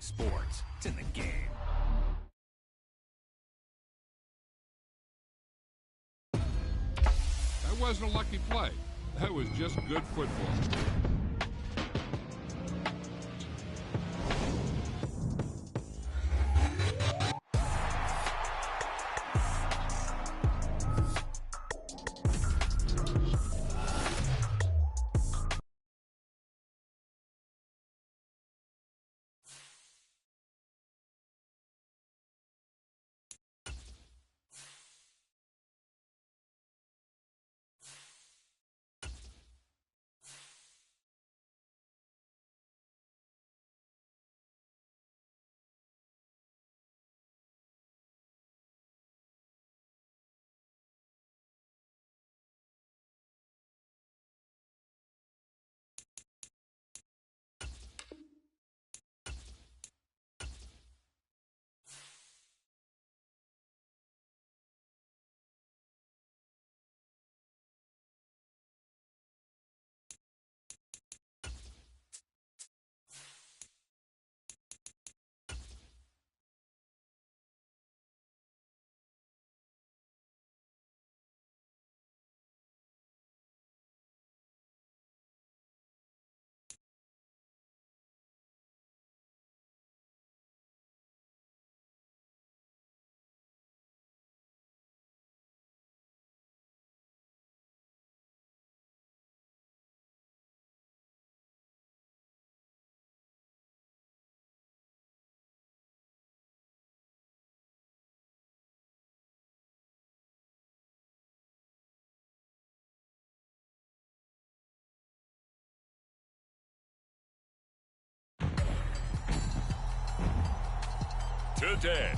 Sports. It's in the game. That wasn't a lucky play. That was just good football. Today.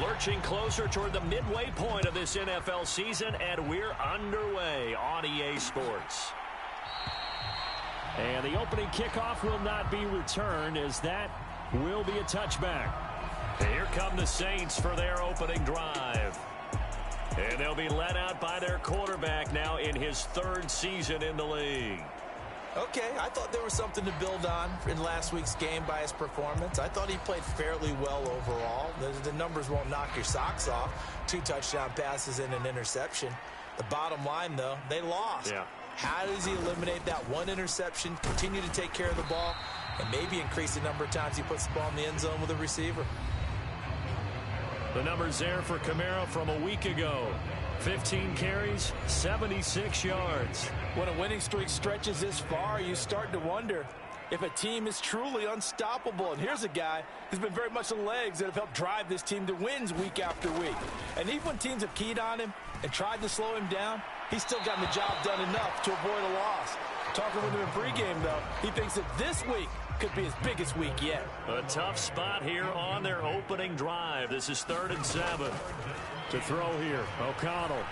Lurching closer toward the midway point of this NFL season, and we're underway on EA Sports. And the opening kickoff will not be returned, as that will be a touchback. Here come the Saints for their opening drive. And they'll be led out by their quarterback now in his third season in the league. Okay, I thought there was something to build on in last week's game by his performance. I thought he played fairly well overall. The numbers won't knock your socks off. 2 touchdown passes and an interception. The bottom line, though, they lost. Yeah. How does he eliminate that one interception, continue to take care of the ball, and maybe increase the number of times he puts the ball in the end zone with a receiver? The numbers there for Kamara from a week ago. 15 carries, 76 yards. When a winning streak stretches this far, you start to wonder if a team is truly unstoppable. And here's a guy who's been very much the legs that have helped drive this team to wins week after week. And even when teams have keyed on him and tried to slow him down, he's still gotten the job done enough to avoid a loss. Talking with him in pregame, though, he thinks that this week could be his biggest week yet. A tough spot here on their opening drive. This is 3rd and 7. To throw here, O'Connell.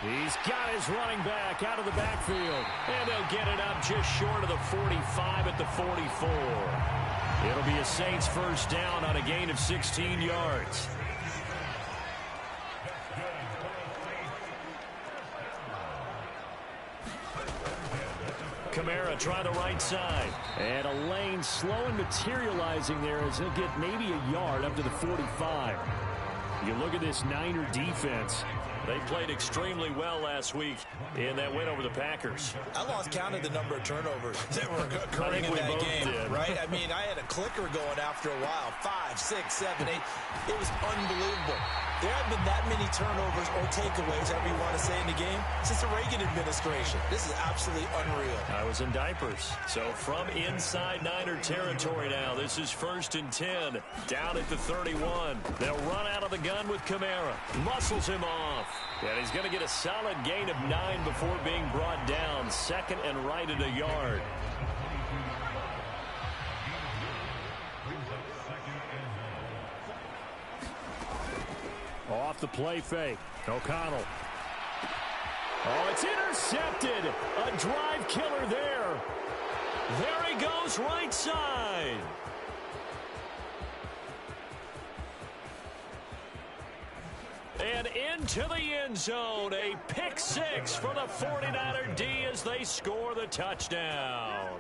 He's got his running back out of the backfield. And they'll get it up just short of the 45 at the 44. It'll be a Saints first down on a gain of 16 yards. Kamara try the right side. And a lane slow and materializing there as he'll get maybe a yard up to the 45. You look at this Niner defense. They played extremely well last week in that win over the Packers. I lost count of the number of turnovers that were occurring in that game, right? I mean, I had a clicker going after a while. 5, 6, 7, 8. It was unbelievable. There haven't been that many turnovers or takeaways, however you want to say, in the game since the Reagan administration. This is absolutely unreal. I was in diapers. So from inside Niner territory now, this is 1st and 10, down at the 31. They'll run out of the gun with Kamara. Muscles him off. And he's going to get a solid gain of 9 before being brought down. 2nd and right at a yard. Off the play fake. O'Connell. Oh, it's intercepted. A drive killer there. There he goes, right side. And into the end zone. A pick six for the 49er D as they score the touchdown.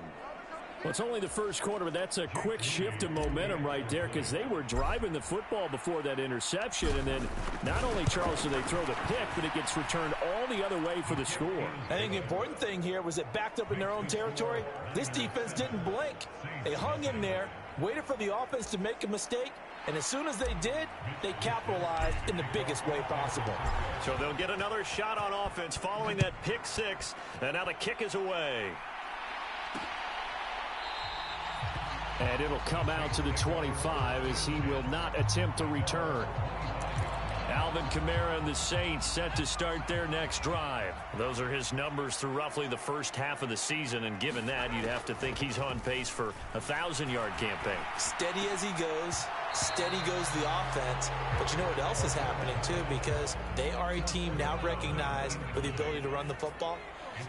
Well, it's only the first quarter, but that's a quick shift of momentum right there because they were driving the football before that interception. And then not only, Charles, do they throw the pick, but it gets returned all the other way for the score. I think the important thing here was it backed up in their own territory. This defense didn't blink. They hung in there, waited for the offense to make a mistake, and as soon as they did, they capitalized in the biggest way possible. So they'll get another shot on offense following that pick six, and now the kick is away. And it'll come out to the 25 as he will not attempt to return. Alvin Kamara and the Saints set to start their next drive. Those are his numbers through roughly the first half of the season, and given that, you'd have to think he's on pace for a 1,000-yard campaign. Steady as he goes, steady goes the offense. But you know what else is happening, too, because they are a team now recognized with the ability to run the football.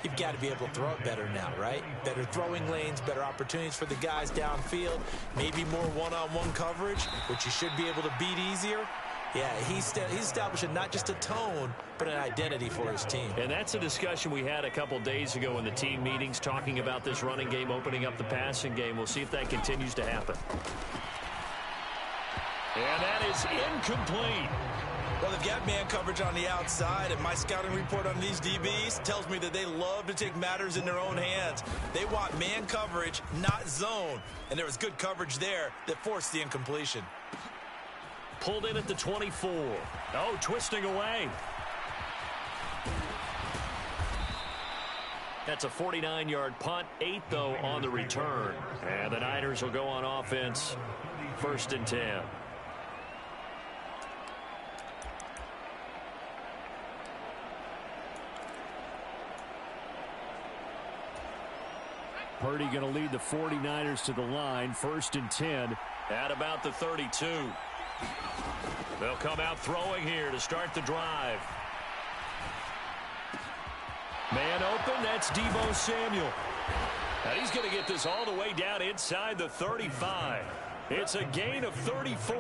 You've got to be able to throw it better now, right? Better throwing lanes, better opportunities for the guys downfield, maybe more one-on-one coverage, which you should be able to beat easier. Yeah, he's establishing not just a tone, but an identity for his team. And that's a discussion we had a couple days ago in the team meetings, talking about this running game, opening up the passing game. We'll see if that continues to happen. And that is incomplete. Well, they've got man coverage on the outside, and my scouting report on these DBs tells me that they love to take matters in their own hands. They want man coverage, not zone. And there was good coverage there that forced the incompletion. Pulled in at the 24. Oh, twisting away. That's a 49-yard punt, 8, though, on the return. And the Niners will go on offense, 1st and 10. Purdy going to lead the 49ers to the line, 1st and 10. At about the 32. They'll come out throwing here to start the drive. Man open, that's Deebo Samuel. And he's going to get this all the way down inside the 35. It's a gain of 34.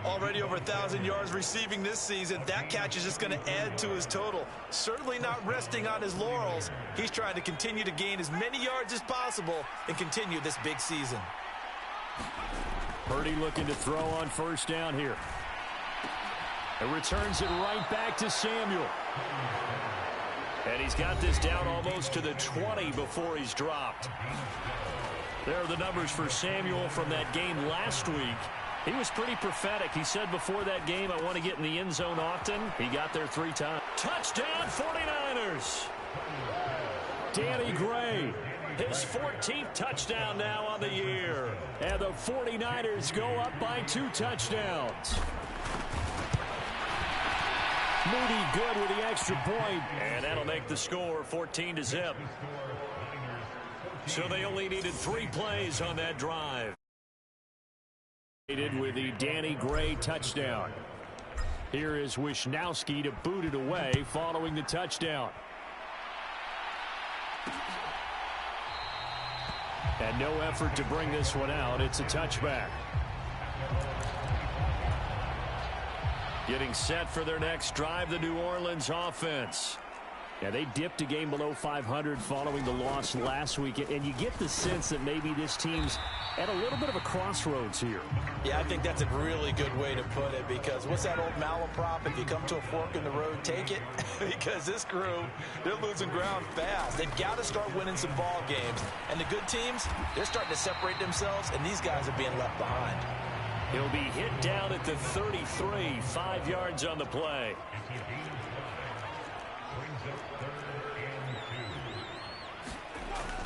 Already over 1,000 yards receiving this season. That catch is just going to add to his total. Certainly not resting on his laurels. He's trying to continue to gain as many yards as possible and continue this big season. Purdy looking to throw on 1st down here. It returns it right back to Samuel. And he's got this down almost to the 20 before he's dropped. There are the numbers for Samuel from that game last week. He was pretty prophetic. He said before that game, I want to get in the end zone often. He got there 3 times. Touchdown, 49ers. Danny Gray. His 14th touchdown now on the year. And the 49ers go up by 2 touchdowns. Moody good with the extra point. And that'll make the score 14-0. So they only needed 3 plays on that drive. With the Danny Gray touchdown. Here is Wisnowski to boot it away following the touchdown. And no effort to bring this one out. It's a touchback. Getting set for their next drive, the New Orleans offense. Yeah, they dipped a game below 500 following the loss last week, and you get the sense that maybe this team's at a little bit of a crossroads here. Yeah, I think that's a really good way to put it, because what's that old malaprop? If you come to a fork in the road, take it. Because this crew, they're losing ground fast. They've got to start winning some ball games. And the good teams, they're starting to separate themselves, and these guys are being left behind. He'll be hit down at the 33, 5 yards on the play.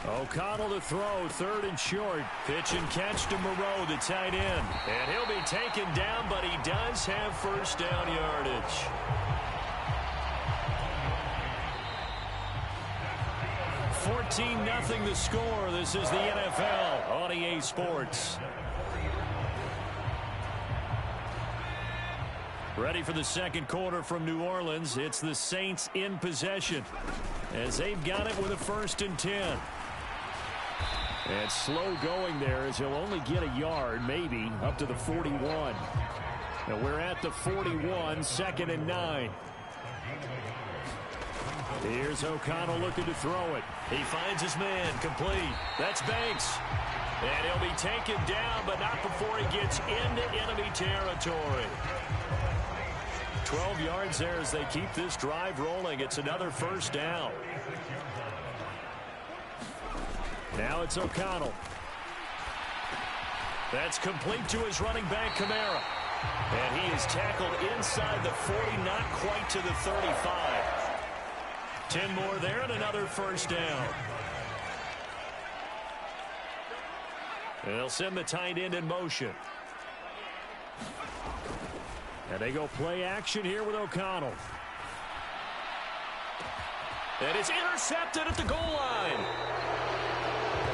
O'Connell to throw, 3rd and short. Pitch and catch to Moreau, the tight end. And he'll be taken down, but he does have 1st down yardage. $14-0 the score. This is the NFL on EA Sports. Ready for the second quarter from New Orleans. It's the Saints in possession as they've got it with a 1st and 10. And slow going there as he'll only get a yard, maybe, up to the 41. And we're at the 41, 2nd and 9. Here's O'Connell looking to throw it. He finds his man, complete. That's Banks. And he'll be taken down, but not before he gets into enemy territory. 12 yards there as they keep this drive rolling. It's another first down. Now it's O'Connell. That's complete to his running back, Kamara. And he is tackled inside the 40, not quite to the 35. 10 more there and another first down. And they'll send the tight end in motion. And they go play action here with O'Connell. And it's intercepted at the goal line.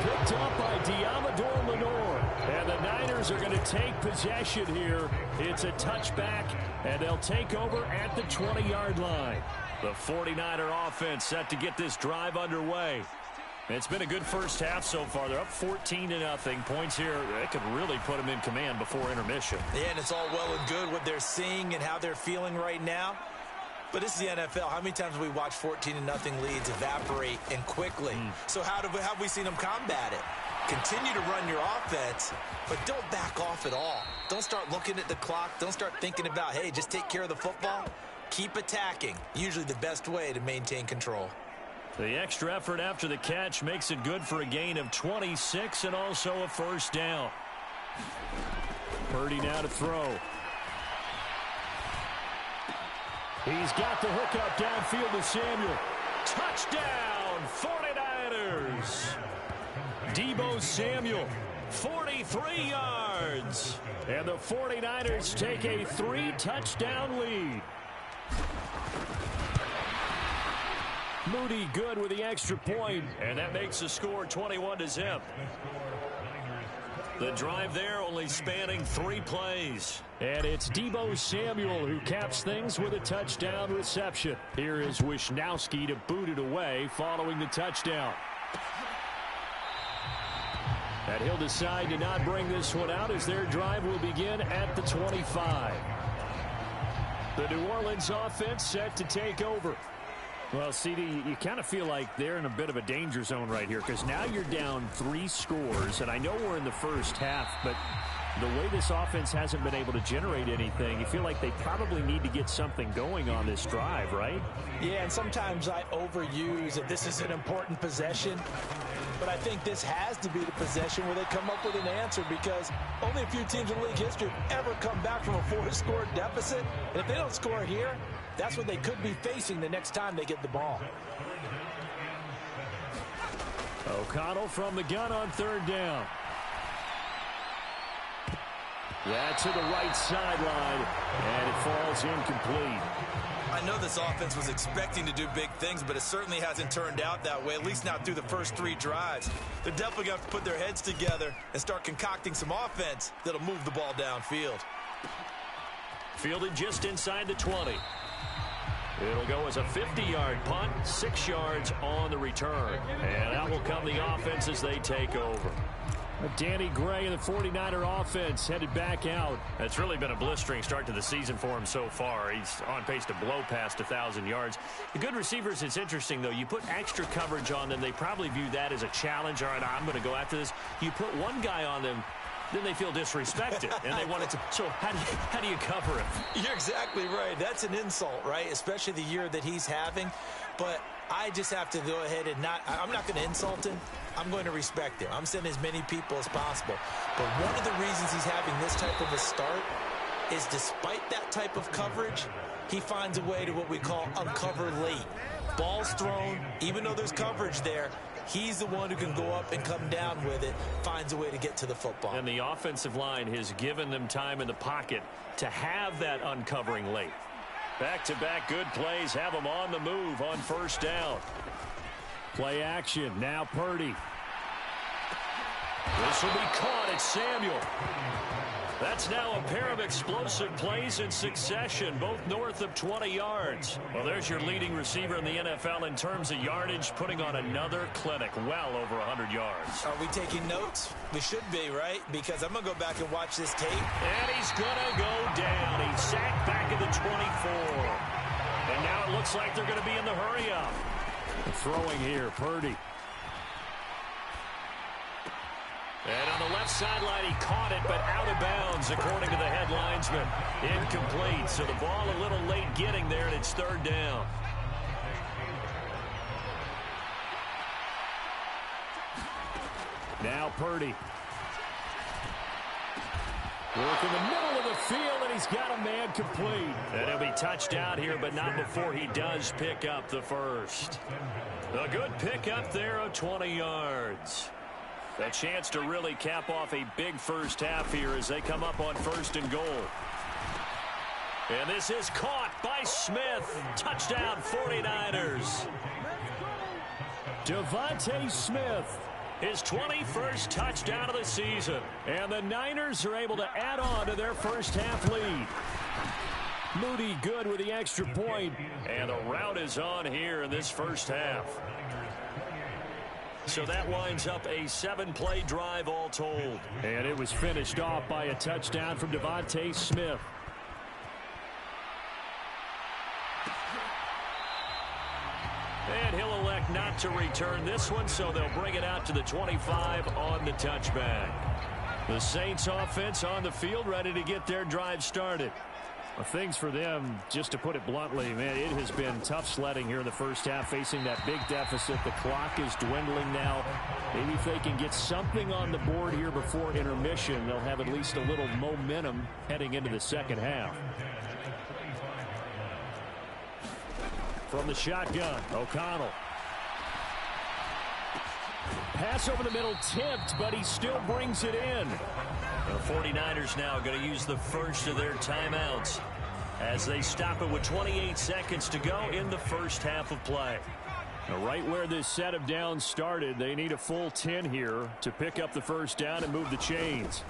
Picked up by Diamador Lenore. And the Niners are going to take possession here. It's a touchback, and they'll take over at the 20-yard line. The 49er offense set to get this drive underway. It's been a good first half so far. They're up 14-0. Points here, that could really put them in command before intermission. Yeah, and it's all well and good what they're seeing and how they're feeling right now. But this is the NFL. How many times have we watched 14-0 leads evaporate and quickly? So how have we seen them combat it? Continue to run your offense, but don't back off at all. Don't start looking at the clock. Don't start thinking about, hey, just take care of the football. Keep attacking. Usually the best way to maintain control. The extra effort after the catch makes it good for a gain of 26 and also a first down. Purdy now to throw. He's got the hook up downfield to Samuel. Touchdown, 49ers. Deebo Samuel, 43 yards. And the 49ers take a 3-touchdown lead. Moody good with the extra point. And that makes the score 21-0. The drive there only spanning 3 plays. And it's Deebo Samuel who caps things with a touchdown reception. Here is Wisnowski to boot it away following the touchdown. And he'll decide to not bring this one out as their drive will begin at the 25. The New Orleans offense set to take over. Well, CD, you kind of feel like they're in a bit of a danger zone right here because now you're down 3 scores, and I know we're in the first half, but the way this offense hasn't been able to generate anything, you feel like they probably need to get something going on this drive, right? Yeah, and sometimes I overuse that this is an important possession, but I think this has to be the possession where they come up with an answer because only a few teams in league history have ever come back from a 4-score deficit, and if they don't score here, that's what they could be facing the next time they get the ball. O'Connell from the gun on 3rd down. That's to the right sideline, and it falls incomplete. I know this offense was expecting to do big things, but it certainly hasn't turned out that way, at least not through the first 3 drives. They're definitely going to have to put their heads together and start concocting some offense that'll move the ball downfield. Fielded just inside the 20. It'll go as a 50-yard punt, 6 yards on the return. And out will come the offense as they take over. Danny Gray and the 49er offense headed back out. It's really been a blistering start to the season for him so far. He's on pace to blow past 1,000 yards. The good receivers, it's interesting, though. You put extra coverage on them, they probably view that as a challenge. All right, I'm going to go after this. You put one guy on them, then they feel disrespected, and they want it to. So how do you cover it? You're exactly right. That's an insult, right? Especially the year that he's having. But I just have to go ahead and I'm not going to insult him. I'm going to respect him. I'm sending as many people as possible. But one of the reasons he's having this type of a start is despite that type of coverage, he finds a way to what we call uncover late. Ball's thrown, even though there's coverage there, he's the one who can go up and come down with it, finds a way to get to the football. And the offensive line has given them time in the pocket to have that uncovering late. Back-to-back good plays have them on the move on 1st down. Play action. Now Purdy. This will be caught at Samuel. That's now a pair of explosive plays in succession, both north of 20 yards. Well, there's your leading receiver in the NFL in terms of yardage, putting on another clinic, well over 100 yards. Are we taking notes? We should be, right? Because I'm going to go back and watch this tape. And he's going to go down. He's sacked back at the 24. And now it looks like they're going to be in the hurry-up. Throwing here, Purdy. And on the left sideline, he caught it, but out of bounds, according to the head linesman. Incomplete, so the ball a little late getting there, and it's third down. Now Purdy. Work in the middle of the field, and he's got a man complete. And he'll be touched out here, but not before he does pick up the first. A good pickup there of 20 yards. A chance to really cap off a big first half here as they come up on 1st and goal. And this is caught by Smith. Touchdown, 49ers. Devontae Smith. His 21st touchdown of the season. And the Niners are able to add on to their first half lead. Moody good with the extra point. And the route is on here in this first half. So that winds up a 7-play drive all told. And it was finished off by a touchdown from Devontae Smith. And he'll elect not to return this one, so they'll bring it out to the 25 on the touchback. The Saints offense on the field, ready to get their drive started. Well, things for them, just to put it bluntly, man, it has been tough sledding here in the first half, facing that big deficit. The clock is dwindling now. Maybe if they can get something on the board here before intermission, they'll have at least a little momentum heading into the second half. From the shotgun, O'Connell. Pass over the middle, tipped, but he still brings it in. The 49ers now going to use the first of their timeouts as they stop it with 28 seconds to go in the first half of play. Now, right where this set of downs started, they need a full 10 here to pick up the first down and move the chains.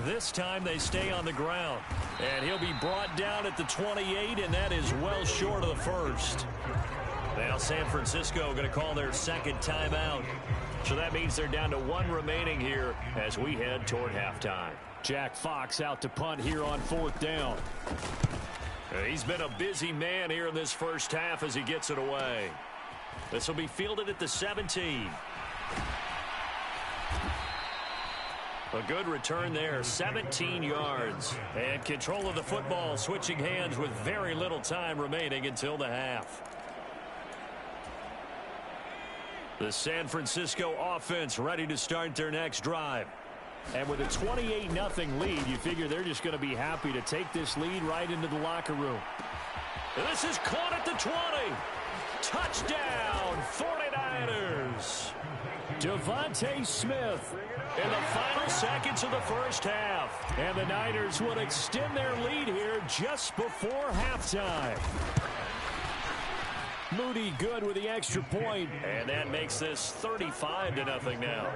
This time they stay on the ground. And he'll be brought down at the 28, and that is well short of the first. Now San Francisco going to call their second timeout. So that means they're down to 1 remaining here as we head toward halftime. Jack Fox out to punt here on 4th down. He's been a busy man here in this first half as he gets it away. This will be fielded at the 17. A good return there, 17 yards. And control of the football, switching hands with very little time remaining until the half. The San Francisco offense ready to start their next drive. And with a 28-0 lead, you figure they're just going to be happy to take this lead right into the locker room. This is caught at the 20. Touchdown, 49ers. Devontae Smith in the final seconds of the first half. And the Niners will extend their lead here just before halftime. Moody good with the extra point. And that makes this 35-0 now.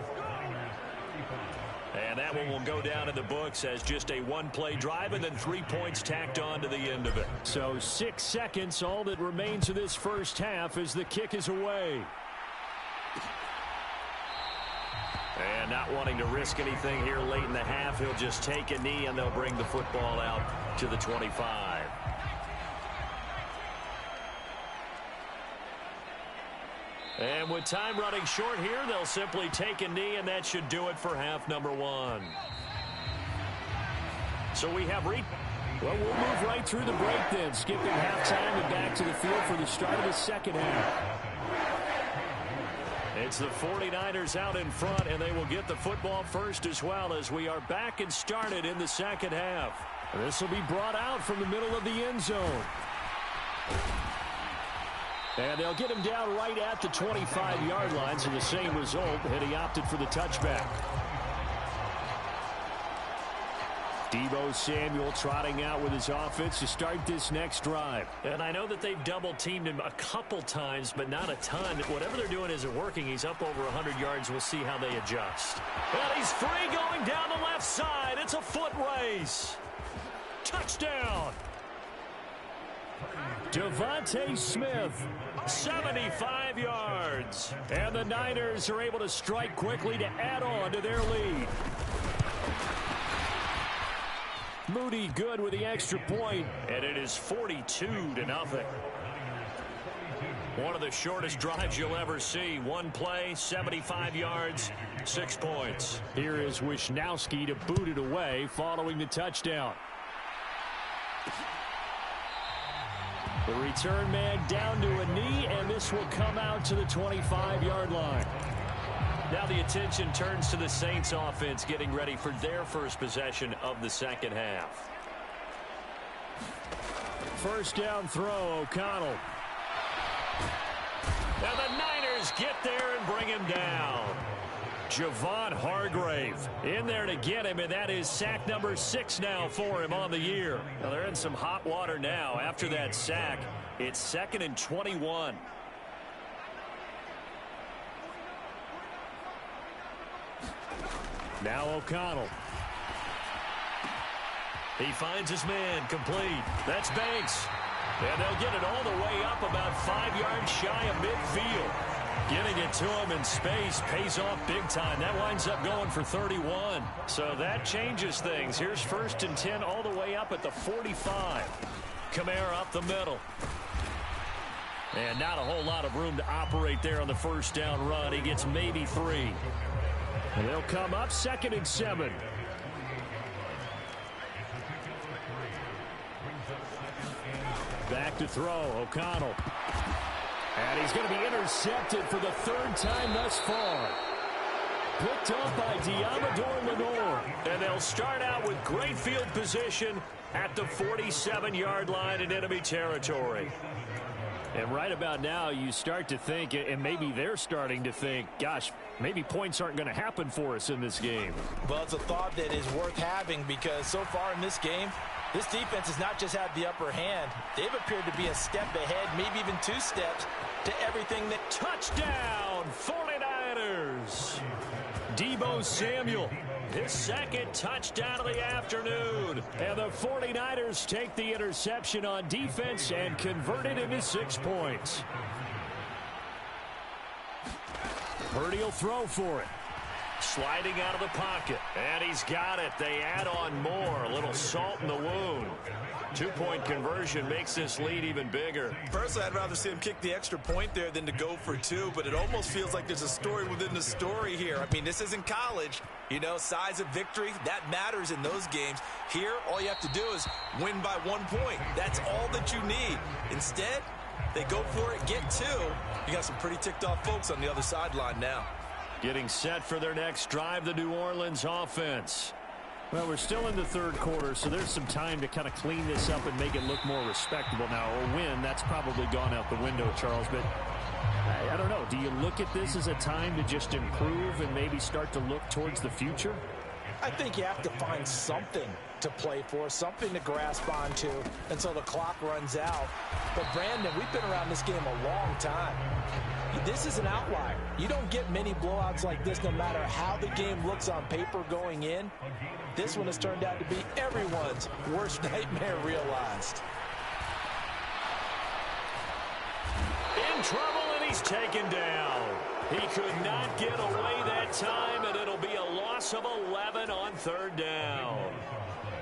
And that one will go down in the books as just a 1-play drive and then 3 points tacked on to the end of it. So 6 seconds, all that remains of this first half as the kick is away. And not wanting to risk anything here late in the half, he'll just take a knee and they'll bring the football out to the 25. And with time running short here, they'll simply take a knee, and that should do it for half number 1. So we have well, we'll move right through the break then, skipping halftime and back to the field for the start of the second half. It's the 49ers out in front, and they will get the football first as well as we are back and started in the second half. This will be brought out from the middle of the end zone. And they'll get him down right at the 25-yard line, so the same result, and he opted for the touchback. Deebo Samuel trotting out with his offense to start this next drive. And I know that they've double-teamed him a couple times, but not a ton. Whatever they're doing isn't working. He's up over 100 yards. We'll see how they adjust. And he's free going down the left side. It's a foot race. Touchdown. Devontae Smith, 75 yards. And the Niners are able to strike quickly to add on to their lead. Moody good with the extra point, and it is 42-0. One of the shortest drives you'll ever see. One play, 75 yards, 6 points. Here is Wisnowski to boot it away following the touchdown. The return man down to a knee, and this will come out to the 25-yard line. Now the attention turns to the Saints offense getting ready for their first possession of the second half. First down throw, O'Connell. And the Niners get there and bring him down. Javon Hargrave in there to get him, and that is sack number 6 now for him on the year. Now they're in some hot water now after that sack. It's 2nd and 21. Now O'Connell. He finds his man complete. That's Banks. And they'll get it all the way up about 5 yards shy of midfield. Getting it to him in space pays off big time. That winds up going for 31. So that changes things. Here's 1st and 10 all the way up at the 45. Kamara up the middle. And not a whole lot of room to operate there on the first down run. He gets maybe 3. And they'll come up 2nd and 7. Back to throw, O'Connell. And he's going to be intercepted for the 3rd time thus far. Picked up by Diamador Lenore. And they'll start out with great field position at the 47-yard line in enemy territory. And right about now, you start to think, and maybe they're starting to think, gosh, maybe points aren't going to happen for us in this game. Well, it's a thought that is worth having because so far in this game, this defense has not just had the upper hand. They've appeared to be a step ahead, maybe even 2 steps to everything that... Touchdown, 49ers. Deebo Samuel, his 2nd touchdown of the afternoon. And the 49ers take the interception on defense and convert it into 6 points. Purdy will throw for it. Sliding out of the pocket. And he's got it. They add on more. A little salt in the wound. 2-point conversion makes this lead even bigger. Personally, I'd rather see him kick the extra point there than to go for 2, but it almost feels like there's a story within the story here. I mean, this isn't college. You know, size of victory, that matters in those games. Here, all you have to do is win by 1 point. That's all that you need. Instead, they go for it, get 2. You got some pretty ticked off folks on the other sideline now. Getting set for their next drive, the New Orleans offense. Well, we're still in the 3rd quarter, so there's some time to kind of clean this up and make it look more respectable now. A win, that's probably gone out the window, Charles, but I don't know. Do you look at this as a time to just improve and maybe start to look towards the future? I think you have to find something to play for, something to grasp onto until the clock runs out. But, Brandon, we've been around this game a long time. This is an outlier. You don't get many blowouts like this no matter how the game looks on paper going in. This one has turned out to be everyone's worst nightmare realized. In trouble, and he's taken down. He could not get away that time, and it'll be a loss of 11 on 3rd down.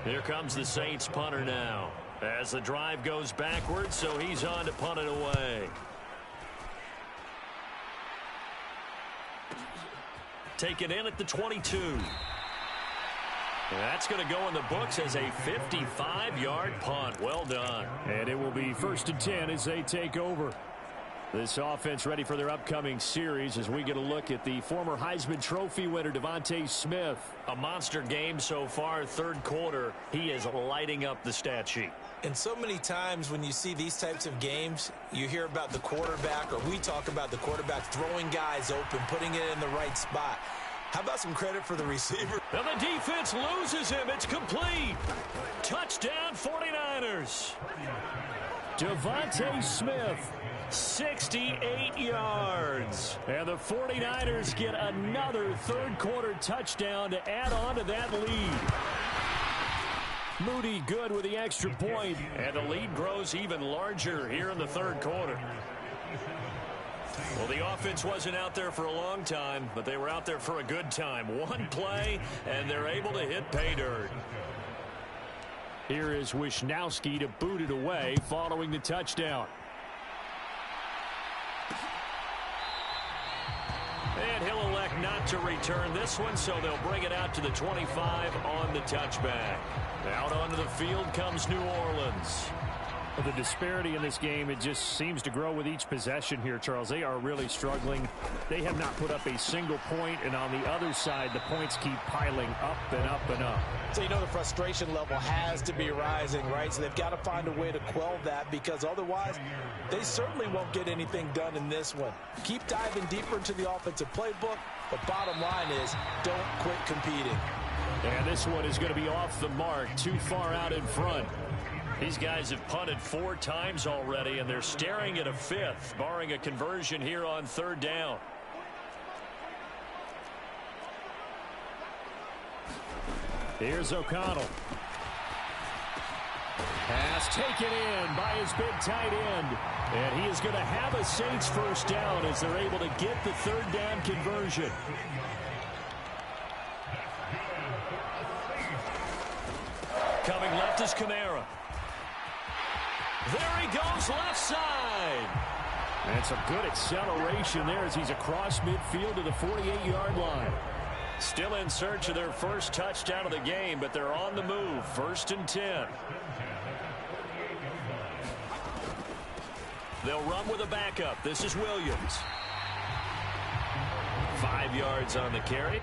Here comes the Saints punter now as the drive goes backwards, so he's on to punt it away. Taken in at the 22. That's going to go in the books as a 55-yard punt. Well done. And it will be 1st and 10 as they take over. This offense ready for their upcoming series as we get a look at the former Heisman Trophy winner, Devontae Smith. A monster game so far, 3rd quarter. He is lighting up the stat sheet. And so many times when you see these types of games, you hear about the quarterback, or we talk about the quarterback throwing guys open, putting it in the right spot. How about some credit for the receiver? And the defense loses him. It's complete. Touchdown 49ers. Devontae Smith, 68 yards. And the 49ers get another third-quarter touchdown to add on to that lead. Moody good with the extra point. And the lead grows even larger here in the third quarter. Well, the offense wasn't out there for a long time, but they were out there for a good time. One play, and they're able to hit pay dirt. Here is Wisnowski to boot it away following the touchdown. And he'll elect not to return this one, so they'll bring it out to the 25 on the touchback. Out onto the field comes New Orleans. The disparity in this game, it just seems to grow with each possession here, Charles. They are really struggling. They have not put up a single point, and on the other side, the points keep piling up and up and up. So you know the frustration level has to be rising, right? So they've got to find a way to quell that, because otherwise they certainly won't get anything done in this one. Keep diving deeper into the offensive playbook, but bottom line is don't quit competing. And this one is going to be off the mark, too far out in front. These guys have punted 4 times already, and they're staring at a 5th, barring a conversion here on third down. Here's O'Connell. Pass taken in by his big tight end. And he is going to have a Saints first down as they're able to get the third down conversion. Coming left is Kamara. There he goes, left side. And some good acceleration there as he's across midfield to the 48-yard line. Still in search of their first touchdown of the game, but they're on the move. 1st and 10. They'll run with a backup. This is Williams. 5 yards on the carry.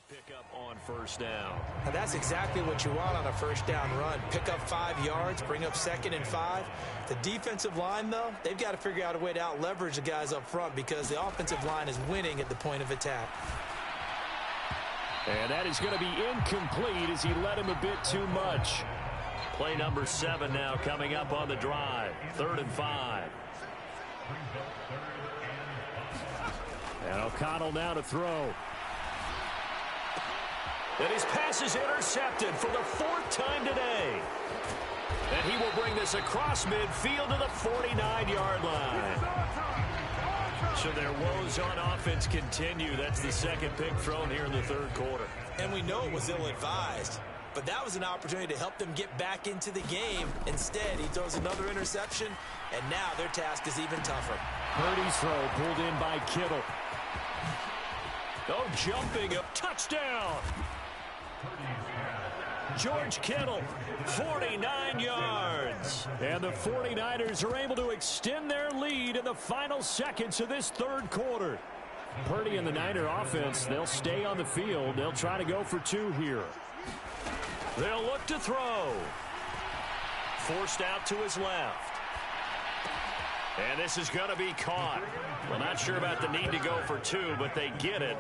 Pickup on first down. Now that's exactly what you want on a first down run. Pick up 5 yards, bring up 2nd and 5. The defensive line, though, they've got to figure out a way to out-leverage the guys up front because the offensive line is winning at the point of attack. And that is going to be incomplete as he led him a bit too much. Play number 7 now coming up on the drive. 3rd and 5. And O'Connell now to throw. And his pass is intercepted for the 4th time today. And he will bring this across midfield to the 49-yard line. So their woes on offense continue. That's the 2nd pick thrown here in the 3rd quarter. And we know it was ill-advised, but that was an opportunity to help them get back into the game. Instead, he throws another interception, and now their task is even tougher. Purdy's throw pulled in by Kittle. Oh, jumping up. Touchdown. George Kittle, 49 yards. And the 49ers are able to extend their lead in the final seconds of this 3rd quarter. Purdy and the Niner offense, they'll stay on the field. They'll try to go for 2 here. They'll look to throw. Forced out to his left. And this is going to be caught. Well, not sure about the need to go for two, but they get it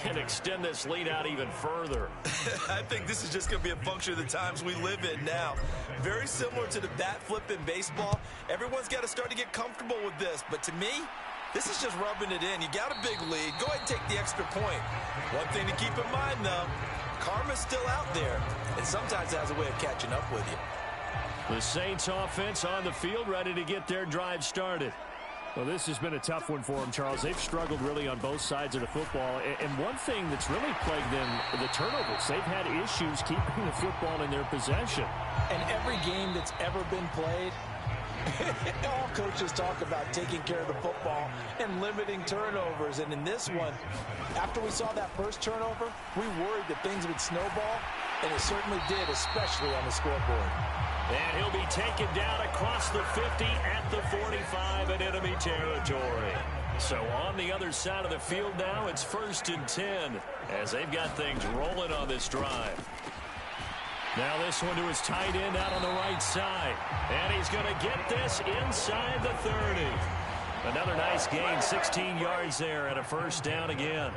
and extend this lead out even further. I think this is just going to be a function of the times we live in now. Very similar to the bat flip in baseball. Everyone's got to start to get comfortable with this. But to me, this is just rubbing it in. You got a big lead. Go ahead and take the extra point. One thing to keep in mind, though, karma's still out there, and sometimes it has a way of catching up with you. The Saints offense on the field, ready to get their drive started. Well, this has been a tough one for them, Charles. They've struggled really on both sides of the football. And one thing that's really plagued them, the turnovers. They've had issues keeping the football in their possession. And every game that's ever been played, all coaches talk about taking care of the football and limiting turnovers. And in this one, after we saw that first turnover, we worried that things would snowball, and it certainly did, especially on the scoreboard. And he'll be taken down across the 50 at the 45 in enemy territory. So on the other side of the field now, it's 1st and 10 as they've got things rolling on this drive. Now this one to his tight end out on the right side. And he's going to get this inside the 30. Another nice gain, 16 yards there and a 1st down again.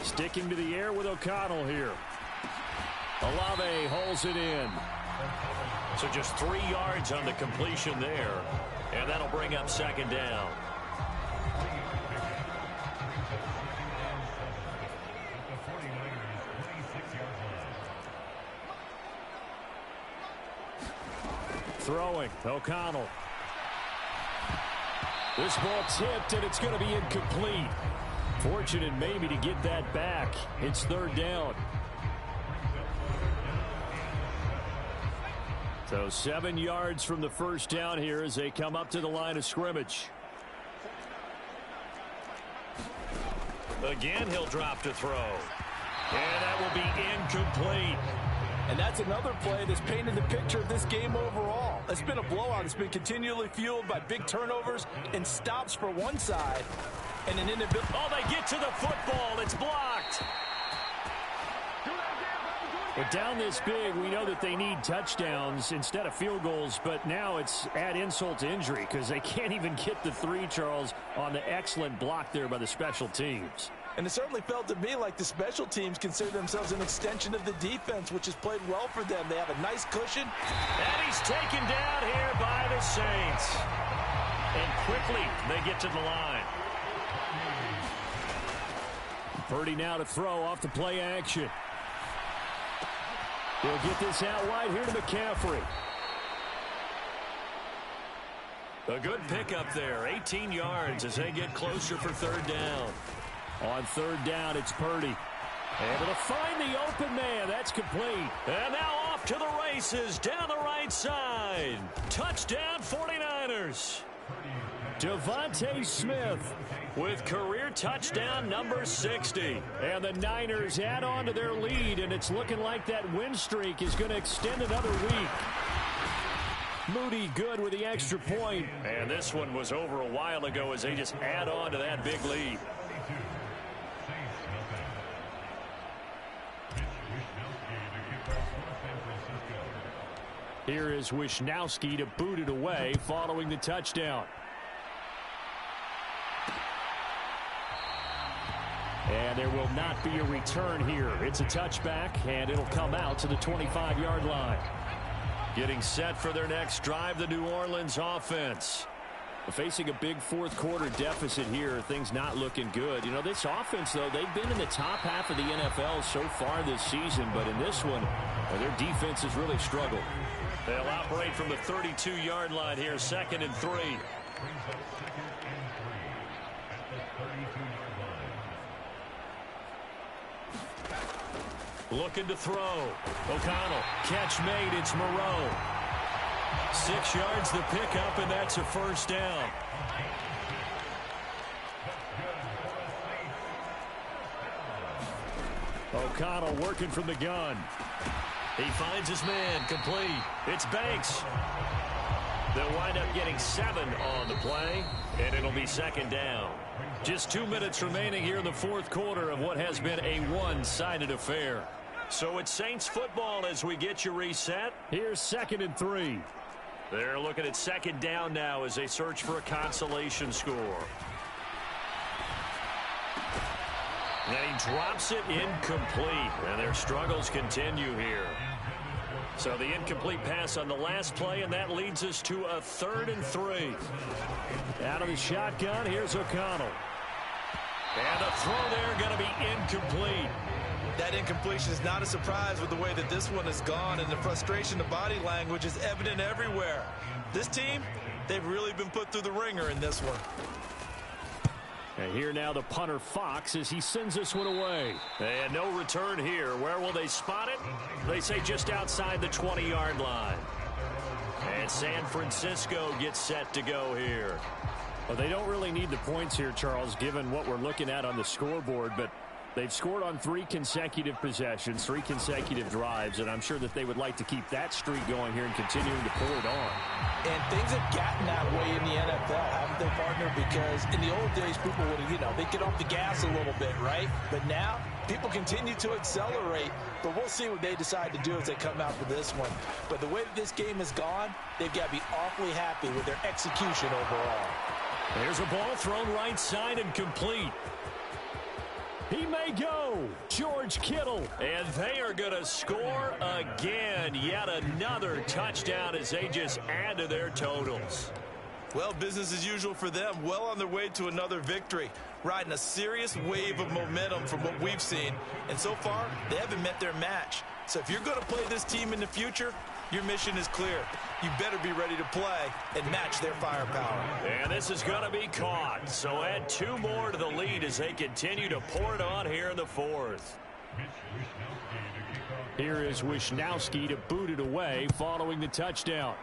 Sticking to the air with O'Connell here. Olave holds it in. So just 3 yards on the completion there. And that'll bring up 2nd down. Throwing, O'Connell. This ball tipped, and it's going to be incomplete. Fortunate maybe to get that back. It's 3rd down. So 7 yards from the 1st down here as they come up to the line of scrimmage. Again, he'll drop to throw. And that will be incomplete. And that's another play that's painted the picture of this game overall. It's been a blowout. It's been continually fueled by big turnovers and stops for one side. And an inability. Oh, they get to the football. It's blocked. But down this big, we know that they need touchdowns instead of field goals. But now it's add insult to injury because they can't even get the 3, Charles, on the excellent block there by the special teams. And it certainly felt to me like the special teams consider themselves an extension of the defense, which has played well for them. They have a nice cushion. And he's taken down here by the Saints. And quickly they get to the line. Purdy now to throw off the play action. He'll get this out wide here to McCaffrey. A good pickup there, 18 yards as they get closer for 3rd down. On 3rd down, it's Purdy. Able to find the open man. That's complete. And now off to the races down the right side. Touchdown 49ers. Devontae Smith with career touchdown number 60. And the Niners add on to their lead, and it's looking like that win streak is going to extend another week. Moody good with the extra point. And this one was over a while ago as they just add on to that big lead. Here is Wisnowski to boot it away following the touchdown. And there will not be a return here. It's a touchback, and it'll come out to the 25-yard line. Getting set for their next drive, the New Orleans offense. Facing a big 4th quarter deficit here, things not looking good. You know, this offense, though, they've been in the top half of the NFL so far this season, but in this one, their defense has really struggled. They'll operate from the 32-yard line here, 2nd and 3. Looking to throw. O'Connell, catch made, it's Moreau. 6 yards the pickup, and that's a 1st down. O'Connell working from the gun. He finds his man, complete. It's Banks. They'll wind up getting 7 on the play, and it'll be 2nd down. Just 2 minutes remaining here in the 4th quarter of what has been a one-sided affair. So it's Saints football as we get you reset. Here's 2nd and 3. They're looking at 2nd down now as they search for a consolation score. And he drops it incomplete, and their struggles continue here. So the incomplete pass on the last play, and that leads us to a 3rd and 3. Out of the shotgun, here's O'Connell. And a throw there going to be incomplete. That incompletion is not a surprise with the way that this one has gone, and the frustration, the body language is evident everywhere. This team, they've really been put through the ringer in this one. And here now the punter Fox as he sends this one away. And no return here. Where will they spot it? They say just outside the 20-yard line. And San Francisco gets set to go here. Well, they don't really need the points here, Charles, given what we're looking at on the scoreboard, but they've scored on 3 consecutive possessions, 3 consecutive drives, and I'm sure that they would like to keep that streak going here and continuing to pour it on. And things have gotten that way in the NFL, haven't they, partner? Because in the old days, people would, they'd get off the gas a little bit, right? But now, people continue to accelerate, but we'll see what they decide to do as they come out for this one. But the way that this game has gone, they've got to be awfully happy with their execution overall. There's a ball thrown right side and complete. He may go. George Kittle. And they are going to score again. Yet another touchdown as they just add to their totals. Well, business as usual for them. Well on their way to another victory. Riding a serious wave of momentum from what we've seen. And so far, they haven't met their match. So if you're going to play this team in the future, your mission is clear. You better be ready to play and match their firepower. And this is going to be caught. So add 2 more to the lead as they continue to pour it on here in the 4th. Here is Wisnowski to boot it away following the touchdown.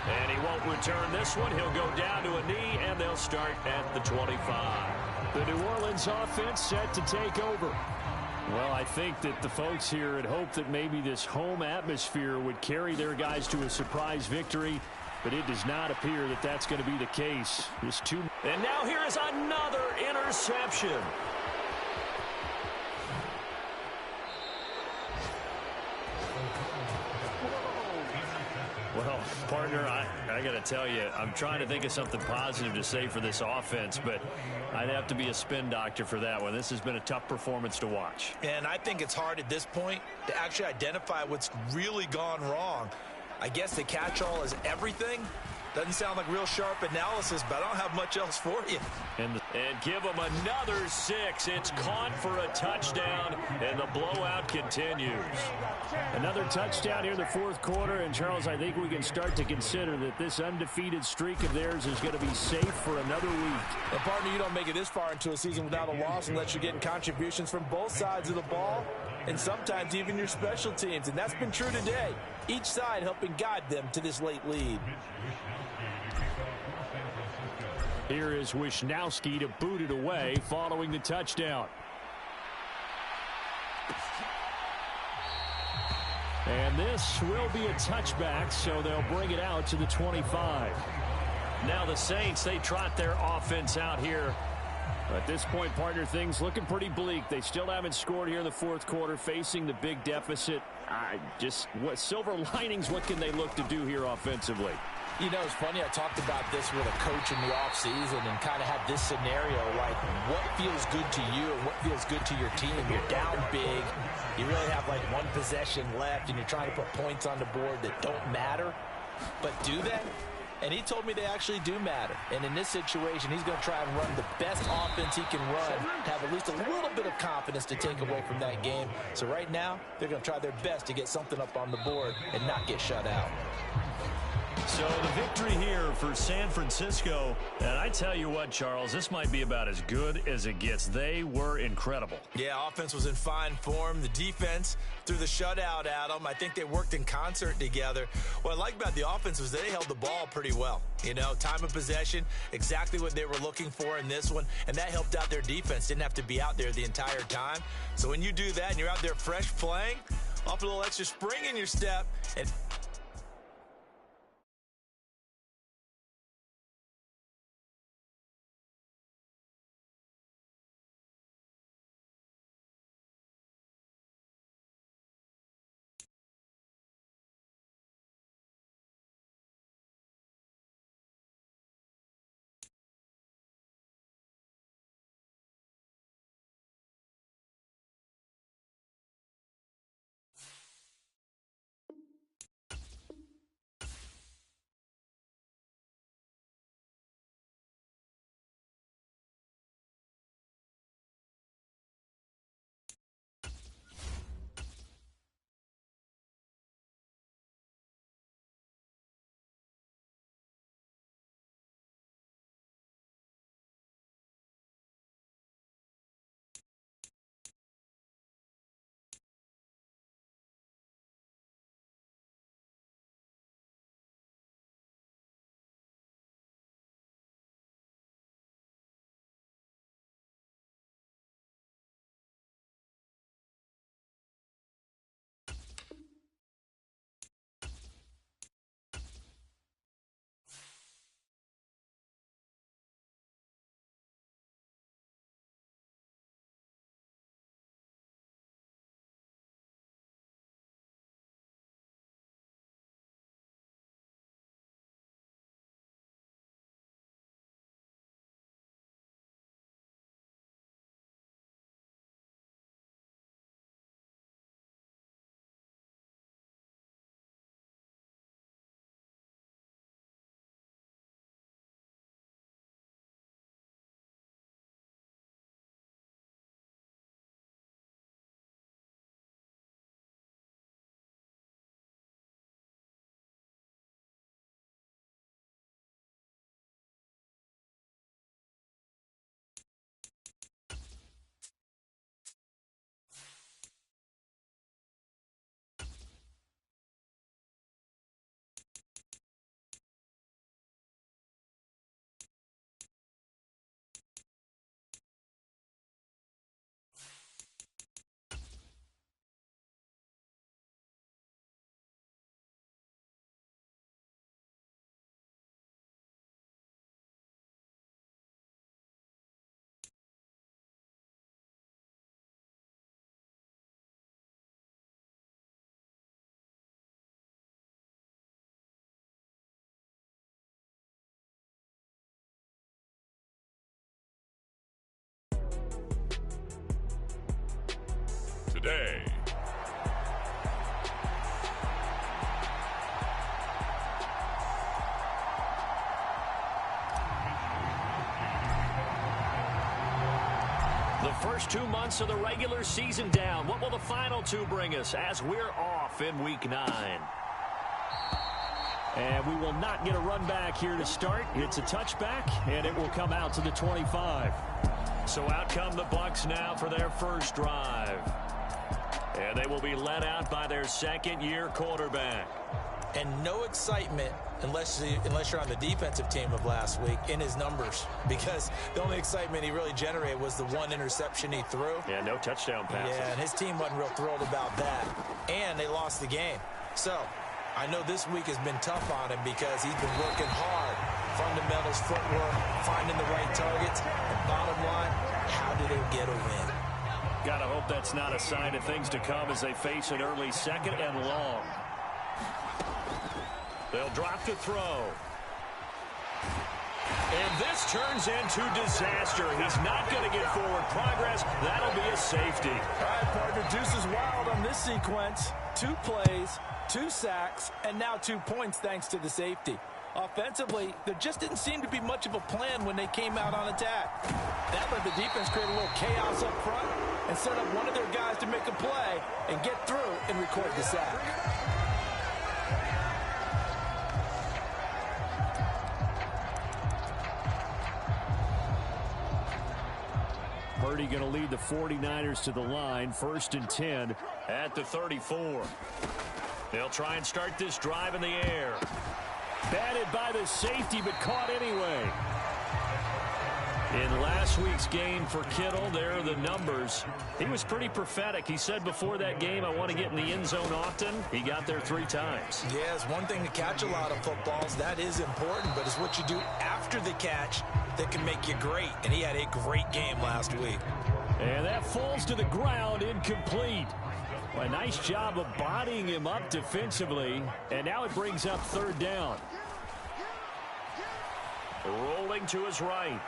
And he won't return this one. He'll go down to a knee, and they'll start at the 25. The New Orleans offense set to take over. Well, I think that the folks here had hoped that maybe this home atmosphere would carry their guys to a surprise victory, but it does not appear that that's going to be the case. And now here is another interception. Well, partner, I got to tell you, I'm trying to think of something positive to say for this offense, but I'd have to be a spin doctor for that one. This has been a tough performance to watch. And I think it's hard at this point to actually identify what's really gone wrong. I guess the catch-all is everything. Doesn't sound like real sharp analysis, but I don't have much else for you. And give them another 6. It's caught for a touchdown, and the blowout continues. Another touchdown here in the 4th quarter, and Charles, I think we can start to consider that this undefeated streak of theirs is going to be safe for another week. And partner, you don't make it this far into a season without a loss unless you're getting contributions from both sides of the ball, and sometimes even your special teams, and that's been true today. Each side helping guide them to this late lead. Here is Wisnowski to boot it away following the touchdown. And this will be a touchback, so they'll bring it out to the 25. Now the Saints, they trot their offense out here. At this point, partner, things looking pretty bleak. They still haven't scored here in the 4th quarter, facing the big deficit. What silver linings, what can they look to do here offensively? You know, it's funny, I talked about this with a coach in the offseason and kind of had this scenario, like what feels good to you and what feels good to your team. You're down big. You really have like 1 possession left, and you're trying to put points on the board that don't matter. But do they? And he told me they actually do matter. And in this situation, he's going to try and run the best offense he can run, have at least a little bit of confidence to take away from that game. So right now, they're going to try their best to get something up on the board and not get shut out. So the victory here for San Francisco. And I tell you what, Charles, this might be about as good as it gets. They were incredible. Yeah, offense was in fine form. The defense threw the shutout at them. I think they worked in concert together. What I like about the offense was they held the ball pretty well. You know, time of possession, exactly what they were looking for in this one. And that helped out their defense. Didn't have to be out there the entire time. So when you do that and you're out there fresh playing, off a little extra spring in your step, and the day. The first 2 months of the regular season down. What will the final 2 bring us as we're off in Week 9? And we will not get a run back here to start. It's a touchback, and it will come out to the 25. So out come the Bucs now for their first drive. And they will be led out by their second-year quarterback. And no excitement unless you're on the defensive team of last week in his numbers, because the only excitement he really generated was the 1 interception he threw. Yeah, no touchdown passes. Yeah, and his team wasn't real thrilled about that. And they lost the game. So I know this week has been tough on him because he's been working hard. Fundamentals, footwork, finding the right targets. And bottom line, how do they get a win? Gotta hope that's not a sign of things to come as they face an early second and long. They'll drop to throw. And this turns into disaster. He's not going to get forward progress. That'll be a safety. All right, partner, Deuce is wild on this sequence. 2 plays, 2 sacks, and now 2 points thanks to the safety. Offensively, there just didn't seem to be much of a plan when they came out on attack. That let the defense create a little chaos up front and set up one of their guys to make a play and get through and record the sack. Purdy going to lead the 49ers to the line, 1st and 10. At the 34. They'll try and start this drive in the air. Batted by the safety, but caught anyway. In last week's game for Kittle, there are the numbers. He was pretty prophetic. He said before that game, I want to get in the end zone often. He got there 3 times. Yeah, it's one thing to catch a lot of footballs. That is important, but it's what you do after the catch that can make you great. And he had a great game last week. And that falls to the ground, incomplete. A nice job of bodying him up defensively. And now it brings up 3rd down. Rolling to his right.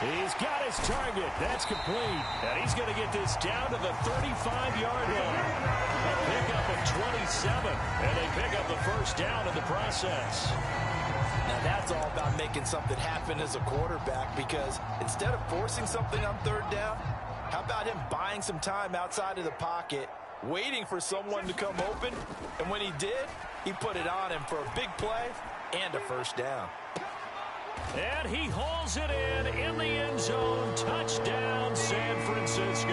He's got his target. That's complete. And he's going to get this down to the 35-yard line. A pickup of 27. And they pick up the first down in the process. Now that's all about making something happen as a quarterback, because instead of forcing something on 3rd down, how about him buying some time outside of the pocket, waiting for someone to come open, and when he did, he put it on him for a big play and a first down. And he hauls it in the end zone. Touchdown, San Francisco.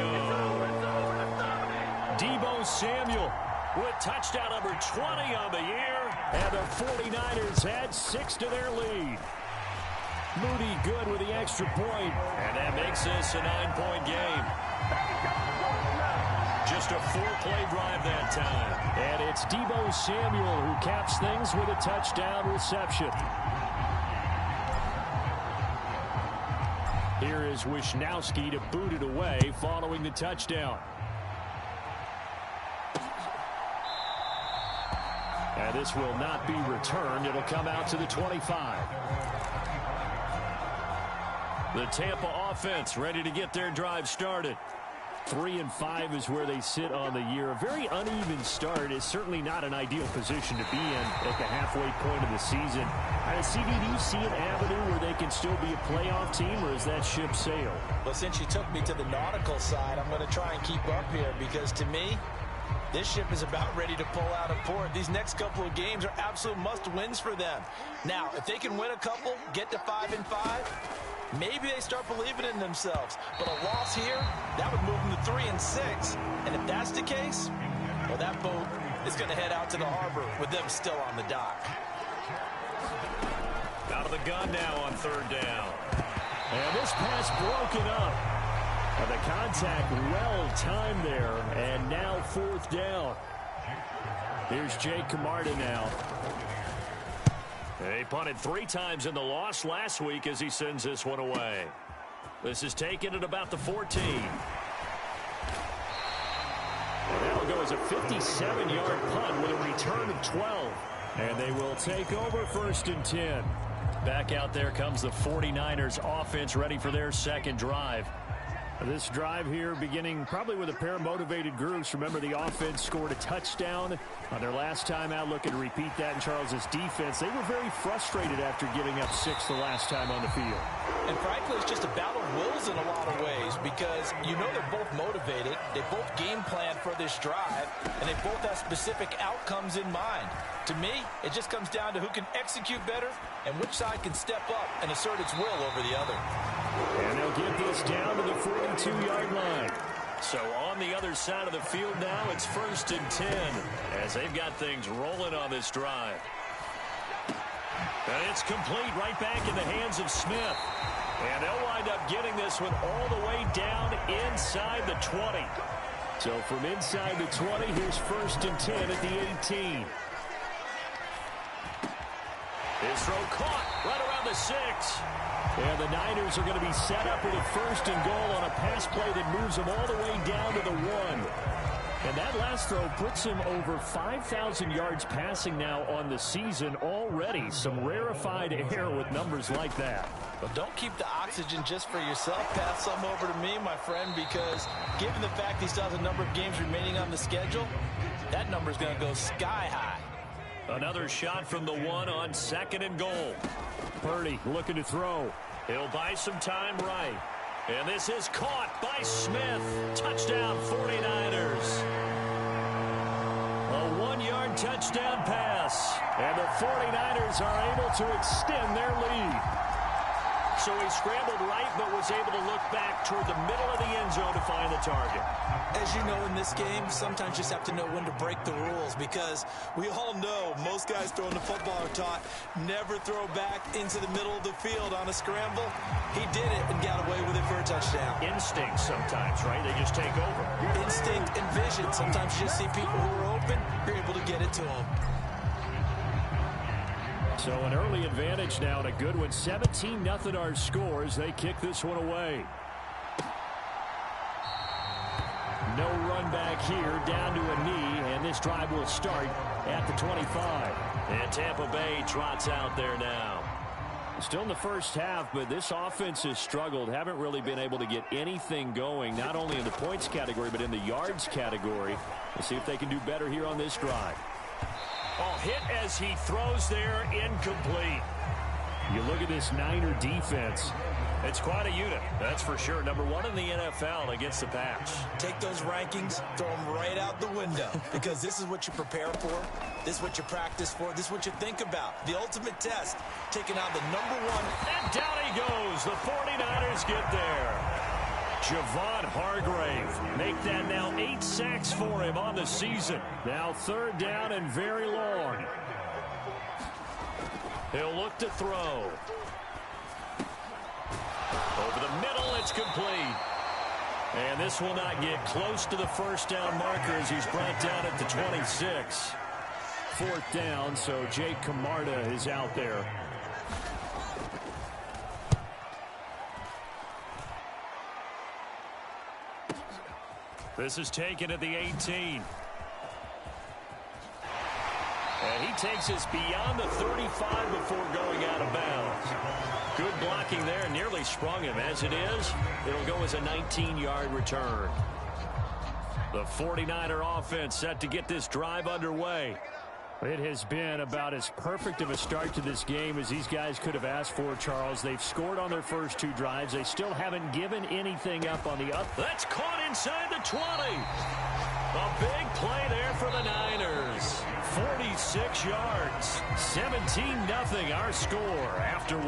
Deebo Samuel with touchdown number 20 on the year. And the 49ers add 6 to their lead. Moody good with the extra point. And that makes this a 9-point game. Just a 4-play drive that time. And it's Deebo Samuel who caps things with a touchdown reception. Here is Wisnowski to boot it away following the touchdown. And this will not be returned. It'll come out to the 25. The Tampa offense ready to get their drive started. 3-5 is where they sit on the year. A very uneven start is certainly not an ideal position to be in at the halfway point of the season. CD, do you see an avenue where they can still be a playoff team, or is that ship sailed? Well, since you took me to the nautical side, I'm going to try and keep up here, because to me, this ship is about ready to pull out of port. These next couple of games are absolute must-wins for them. Now, if they can win a couple, get to 5-5, maybe they start believing in themselves. But a loss here, that would move them to 3-6. And if that's the case, well, that boat is going to head out to the harbor with them still on the dock. Out of the gun now on 3rd down. And this pass broken up. And the contact well timed there. And now 4th down. Here's Jake Camarda now. He punted 3 times in the loss last week as he sends this one away. This is taken at about the 14. And that'll go as a 57-yard punt with a return of 12. And they will take over 1st and 10. Back out there comes the 49ers offense ready for their second drive. This drive here beginning probably with a pair of motivated groups. Remember, the offense scored a touchdown on their last time out. Looking to repeat that in Charles's defense. They were very frustrated after giving up 6 the last time on the field. And frankly, it's just a battle of wills in a lot of ways because you know they're both motivated. They both game plan for this drive, and they both have specific outcomes in mind. To me, it just comes down to who can execute better and which side can step up and assert its will over the other. And they'll get this down to the 42-yard line. So on the other side of the field now, it's 1st and 10 as they've got things rolling on this drive. And it's complete right back in the hands of Smith. And they'll wind up getting this one all the way down inside the 20. So from inside the 20, here's 1st and 10 at the 18. His throw caught right around the 6. And the Niners are going to be set up with a 1st and goal on a pass play that moves them all the way down to the 1. And that last throw puts him over 5,000 yards passing now on the season already. Some rarefied air with numbers like that. But don't keep the oxygen just for yourself. Pass some over to me, my friend, because given the fact he still has a number of games remaining on the schedule, that number is going to go sky high. Another shot from the 1 on 2nd and goal. Purdy looking to throw. He'll buy some time right. And this is caught by Smith. Touchdown 49ers. A 1-yard touchdown pass. And the 49ers are able to extend their lead. So he scrambled right but was able to look back toward the middle of the end zone to find the target. As you know, in this game, sometimes you just have to know when to break the rules because we all know most guys throwing the football are taught never throw back into the middle of the field on a scramble. He did it and got away with it for a touchdown. Instinct sometimes, right? They just take over. Instinct and vision. Sometimes you just see people who are open, you're able to get it to them. So an early advantage now and a good one. 17-0 our score as they kick this one away. No run back here, down to a knee, and this drive will start at the 25. And Tampa Bay trots out there now. Still in the first half, but this offense has struggled. Haven't really been able to get anything going, not only in the points category, but in the yards category. We'll see if they can do better here on this drive. Oh, hit as he throws there, incomplete. You look at this Niner defense. It's quite a unit, that's for sure. Number 1 in the NFL against the pass. Take those rankings, throw them right out the window because this is what you prepare for. This is what you practice for. This is what you think about. The ultimate test, taking out the number 1. And down he goes. The 49ers get there. Javon Hargrave make that now 8 sacks for him on the season. Now 3rd down and very long. He'll look to throw. Over the middle, it's complete. And this will not get close to the 1st down marker as he's brought down at the 26. 4th down, so Jake Camarda is out there. This is taken at the 18. And he takes us beyond the 35 before going out of bounds. Good blocking there, nearly sprung him. As it is, it'll go as a 19-yard return. The 49er offense set to get this drive underway. It has been about as perfect of a start to this game as these guys could have asked for, Charles. They've scored on their first 2 drives. They still haven't given anything up on the other. That's caught inside the 20. A big play there for the Niners. 46 yards. 17-0 our score after 1.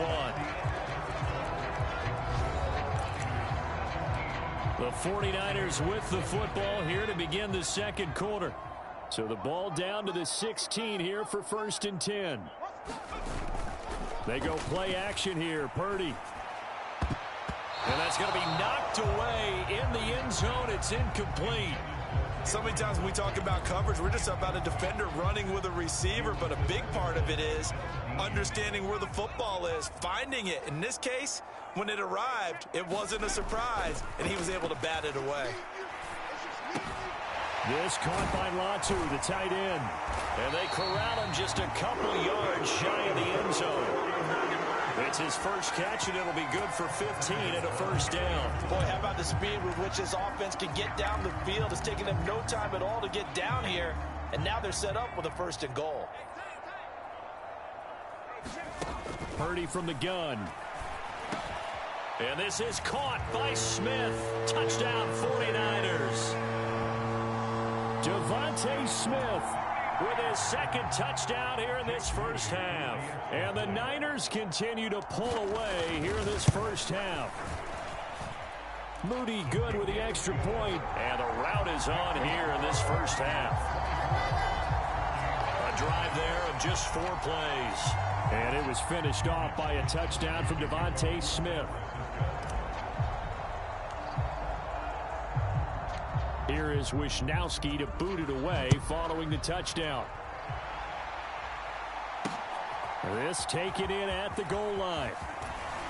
The 49ers with the football here to begin the 2nd quarter. So the ball down to the 16 here for 1st and 10. They go play action here. Purdy. And that's going to be knocked away in the end zone. It's incomplete. So many times when we talk about coverage, we're just about a defender running with a receiver, but a big part of it is understanding where the football is, finding it. In this case, when it arrived, it wasn't a surprise, and he was able to bat it away. This caught by Latu, the tight end. And they corral him just a couple yards shy of the end zone. It's his first catch, and it'll be good for 15 and a first down. Boy, how about the speed with which this offense can get down the field? It's taking them no time at all to get down here, and now they're set up with a first and goal. Purdy from the gun. And this is caught by Smith. Touchdown 49ers. Devontae Smith with his second touchdown here in this first half. And the Niners continue to pull away here in this first half. Moody good with the extra point. And the route is on here in this first half. A drive there of just 4 plays. And it was finished off by a touchdown from Devontae Smith. Here is Wisnowski to boot it away following the touchdown. This taken in at the goal line.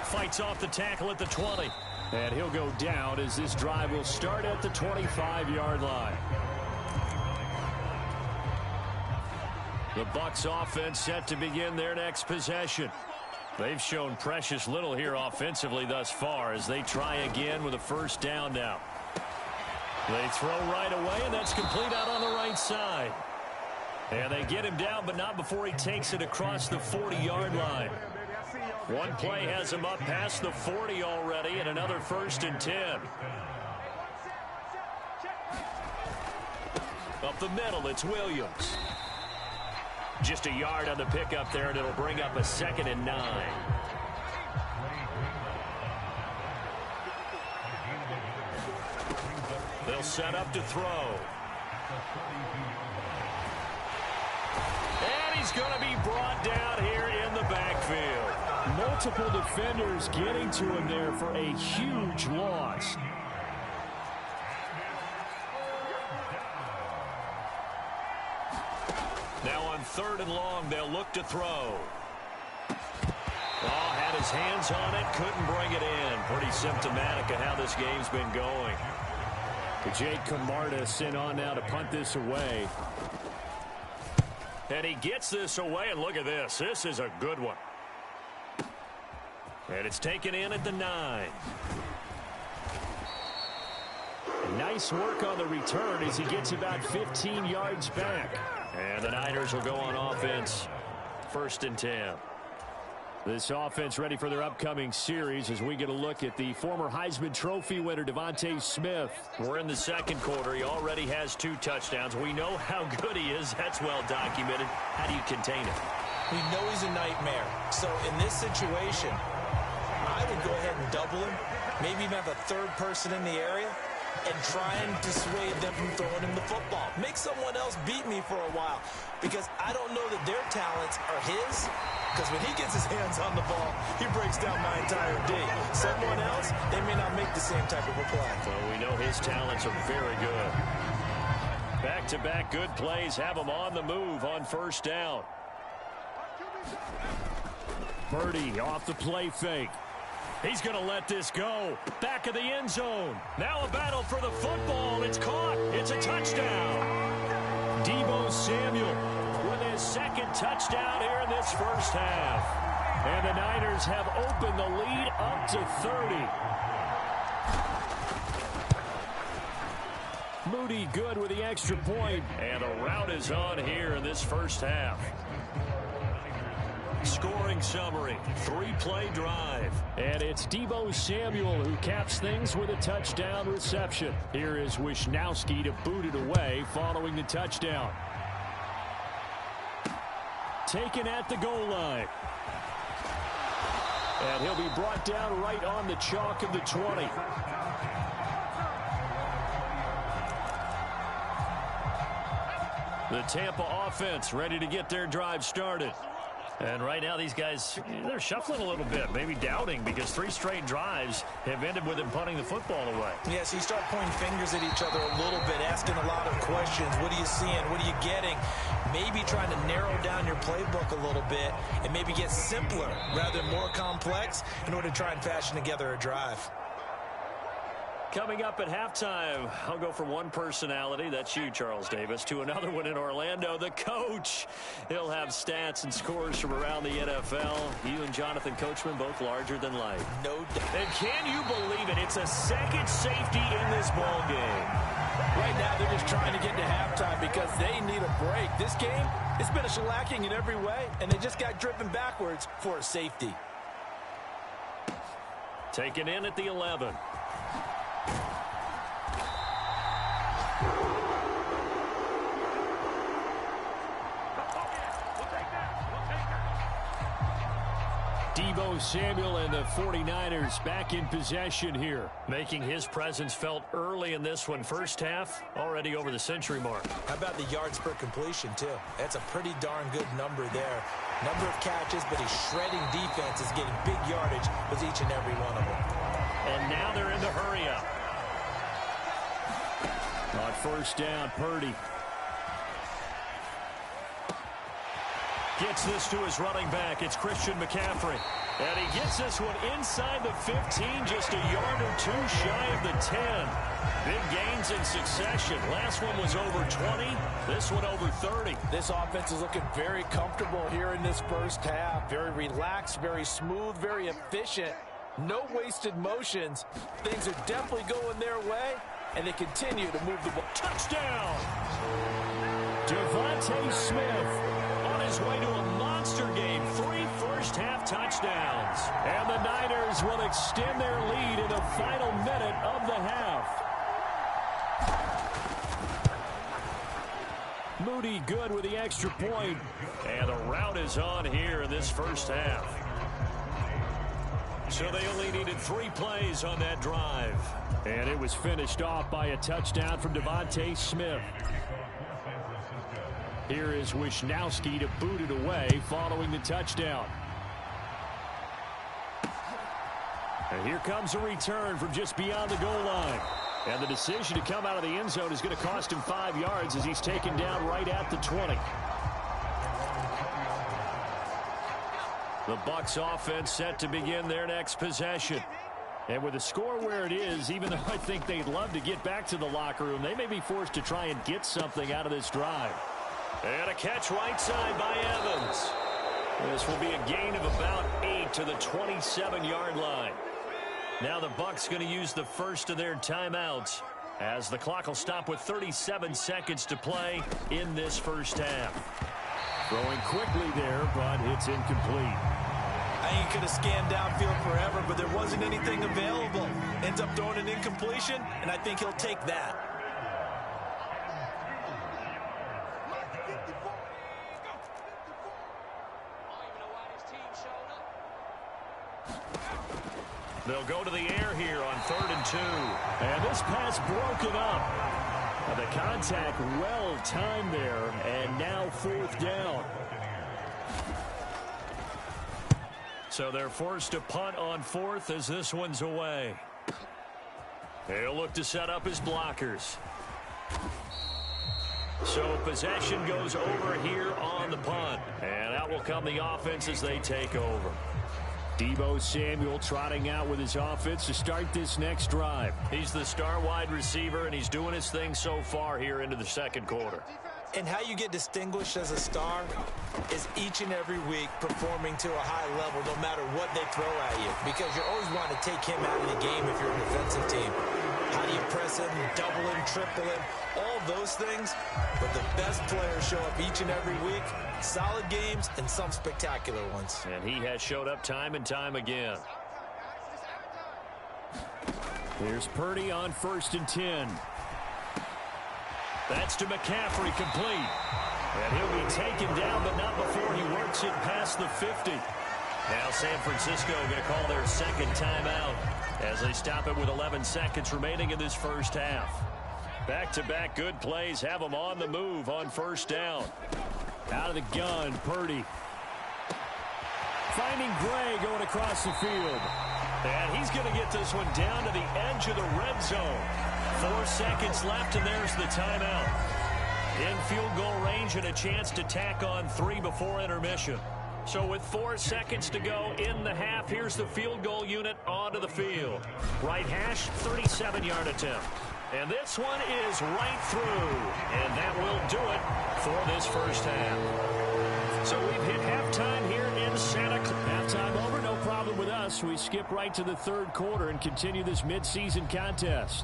Fights off the tackle at the 20. And he'll go down as this drive will start at the 25-yard line. The Bucs offense set to begin their next possession. They've shown precious little here offensively thus far as they try again with a first down now. They throw right away, and that's complete out on the right side. And they get him down, but not before he takes it across the 40-yard line. One play has him up past the 40 already, and another first and 10. Up the middle, it's Williams. Just a yard on the pickup there, and it'll bring up a 2nd and 9. They'll set up to throw. And he's going to be brought down here in the backfield. Multiple defenders getting to him there for a huge loss. Now on 3rd and long, they'll look to throw. Oh, had his hands on it, couldn't bring it in. Pretty symptomatic of how this game's been going. Jake Camarda sent on now to punt this away. And he gets this away, and look at this. This is a good one. And it's taken in at the 9. Nice work on the return as he gets about 15 yards back. And the Niners will go on offense. 1st and 10. This offense ready for their upcoming series as we get a look at the former Heisman Trophy winner, Devontae Smith. We're in the 2nd quarter. He already has 2 touchdowns. We know how good he is. That's well documented. How do you contain it? We know he's a nightmare. So in this situation, I would go ahead and double him. Maybe even have a 3rd person in the area and try and dissuade them from throwing him the football. Make someone else beat me for a while because I don't know that their talents are his. Because when he gets his hands on the ball, he breaks down my entire D. Someone else, they may not make the same type of a play. Well, we know his talents are very good. Back-to-back good plays have him on the move on 1st down. Purdy off the play fake. He's going to let this go. Back of the end zone. Now a battle for the football. It's caught. It's a touchdown. Deebo Samuel with his 2nd touchdown here in this first half. And the Niners have opened the lead up to 30. Moody good with the extra point. And the route is on here in this first half. Scoring summary, 3-play drive. And it's Deebo Samuel who caps things with a touchdown reception. Here is Wisnowski to boot it away following the touchdown. Taken at the goal line. And he'll be brought down right on the chalk of the 20. The Tampa offense ready to get their drive started. And right now these guys, they're shuffling a little bit, maybe doubting because 3 straight drives have ended with them punting the football away. Yeah, so you start pointing fingers at each other a little bit, asking a lot of questions. What are you seeing? What are you getting? Maybe trying to narrow down your playbook a little bit and maybe get simpler rather than more complex in order to try and fashion together a drive. Coming up at halftime, I'll go from one personality, that's you, Charles Davis, to another one in Orlando, the coach. He'll have stats and scores from around the NFL. You and Jonathan Coachman both larger than life. No doubt. And can you believe it? It's a second safety in this ball game. Right now, they're just trying to get to halftime because they need a break. This game, it's been a shellacking in every way, and they just got driven backwards for a safety. Taken in at the 11. Deebo Samuel and the 49ers back in possession here. Making his presence felt early in this one. First half, already over the century mark. How about the yards per completion, too? That's a pretty darn good number there. Number of catches, but he's shredding defenses, getting big yardage with each and every one of them. And now they're in the hurry-up. On first down, Purdy. Gets this to his running back. It's Christian McCaffrey. And he gets this one inside the 15, just a yard or two shy of the 10. Big gains in succession. Last one was over 20. This one over 30. This offense is looking very comfortable here in this first half. Very relaxed, very smooth, very efficient. No wasted motions. Things are definitely going their way, and they continue to move the ball. Touchdown! Devontae Smith On his way to a monster game. 3 first-half touchdowns. and the Niners will extend their lead in the final minute of the half. Moody good with the extra point. And the route is on here in this first half. So they only needed 3 plays on that drive. And it was finished off by a touchdown from Devontae Smith. Here is Wisnowski to boot it away following the touchdown. And here comes a return from just beyond the goal line. And the decision to come out of the end zone is going to cost him 5 yards as he's taken down right at the 20. The Bucs offense set to begin their next possession. And with the score where it is, even though I think they'd love to get back to the locker room, they may be forced to try and get something out of this drive. And a catch right side by Evans. This will be a gain of about 8 to the 27-yard line. Now the Bucs going to use the first of their timeouts as the clock will stop with 37 seconds to play in this first half. Throwing quickly there, but it's incomplete. I think he could have scanned downfield forever, but there wasn't anything available. Ends up throwing an incompletion, and I think he'll take that. They'll go to the air here on 3rd and 2. And this pass broken up. The contact well timed there, and now 4th down. So they're forced to punt on 4th as this one's away. He'll look to set up his blockers. So possession goes over here on the punt. And out will come the offense as they take over. Deebo Samuel trotting out with his offense to start this next drive. He's the star wide receiver, and he's doing his thing so far here into the second quarter. And how you get distinguished as a star is each and every week performing to a high level no matter what they throw at you, because you always want to take him out of the game if you're a defensive team. How do you press him, double him, triple him, all those things? But the best players show up each and every week. Solid games and some spectacular ones. And he has showed up time and time again. Here's Purdy on 1st and 10. That's to McCaffrey, complete. And he'll be taken down, but not before he works it past the 50. Now San Francisco going to call their second timeout as they stop it with 11 seconds remaining in this first half. Back-to-back good plays have them on the move on 1st down. Out of the gun, Purdy. Finding Gray going across the field. And he's going to get this one down to the edge of the red zone. 4 seconds left, and there's the timeout. In field goal range and a chance to tack on 3 before intermission. So with 4 seconds to go in the half, here's the field goal unit onto the field. Right hash, 37-yard attempt. And this one is right through. And that will do it for this first half. So we've hit halftime here in Santa Clara. Halftime over, no problem with us. We skip right to the third quarter and continue this midseason contest.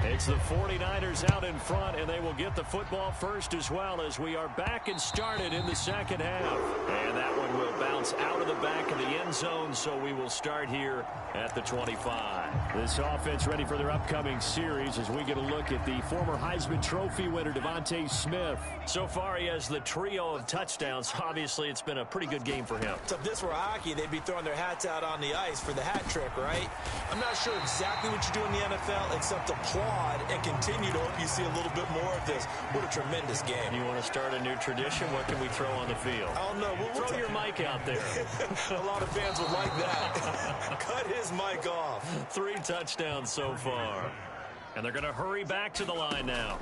It's the 49ers out in front, and they will get the football first as well as we are back and started in the second half. And that one will bounce out of the back of the end zone, so we will start here at the 25. This offense ready for their upcoming series as we get a look at the former Heisman Trophy winner, Devontae Smith. So far, he has the trio of touchdowns. Obviously, it's been a pretty good game for him. So if this were hockey, they'd be throwing their hats out on the ice for the hat trick, right? I'm not sure exactly what you do in the NFL except applaud and continue to hope you see a little bit more of this. What a tremendous game. You want to start a new tradition? What can we throw on the field? I don't know. We'll throw your mic out there. A lot of fans would like that. Cut his mic off. 3 touchdowns so far. And they're going to hurry back to the line now.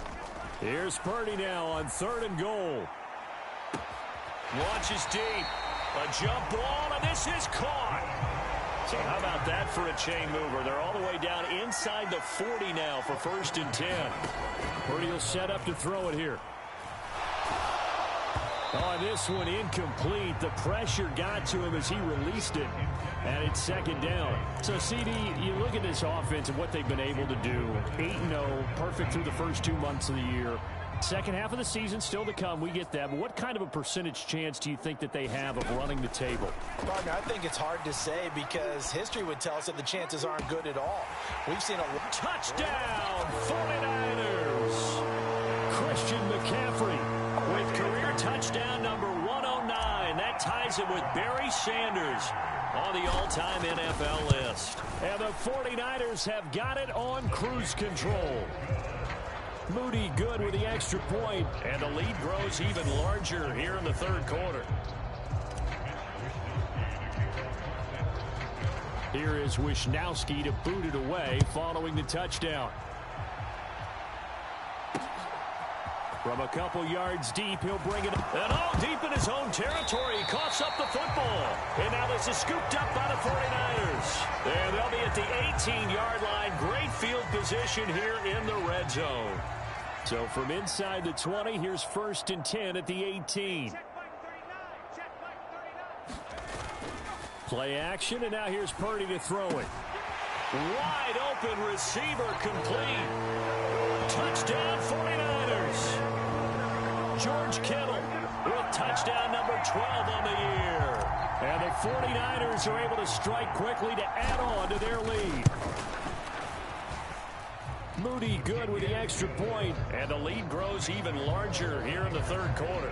Here's Purdy now on 3rd and goal. Launches deep. A jump ball, and this is caught. So how about that for a chain mover? They're all the way down inside the 40 now for 1st and 10. Purdy will set up to throw it here. Oh, this one incomplete. The pressure got to him as he released it. And it's 2nd down. So, CD, you look at this offense and what they've been able to do. 8-0, perfect through the first 2 months of the year. Second half of the season still to come. We get that. But what kind of a percentage chance do you think that they have of running the table? Partner, I think it's hard to say because history would tell us that the chances aren't good at all. We've seen a touchdown 49ers. Christian McCaffrey with career touchdown number 109. That ties him with Barry Sanders on the all-time NFL list. And the 49ers have got it on cruise control. Moody good with the extra point. And the lead grows even larger here in the third quarter. Here is Wisnowski to boot it away following the touchdown. From a couple yards deep, he'll bring it up. And all deep in his own territory. He coughs up the football. And now this is scooped up by the 49ers. And they'll be at the 18-yard line. Great field position here in the red zone. So from inside the 20, here's 1st and 10 at the 18. Play action, and now here's Purdy to throw it. Wide open receiver complete. Touchdown 49ers. George Kittle with touchdown number 12 on the year. And the 49ers are able to strike quickly to add on to their lead. Moody good with the extra point. And the lead grows even larger here in the third quarter.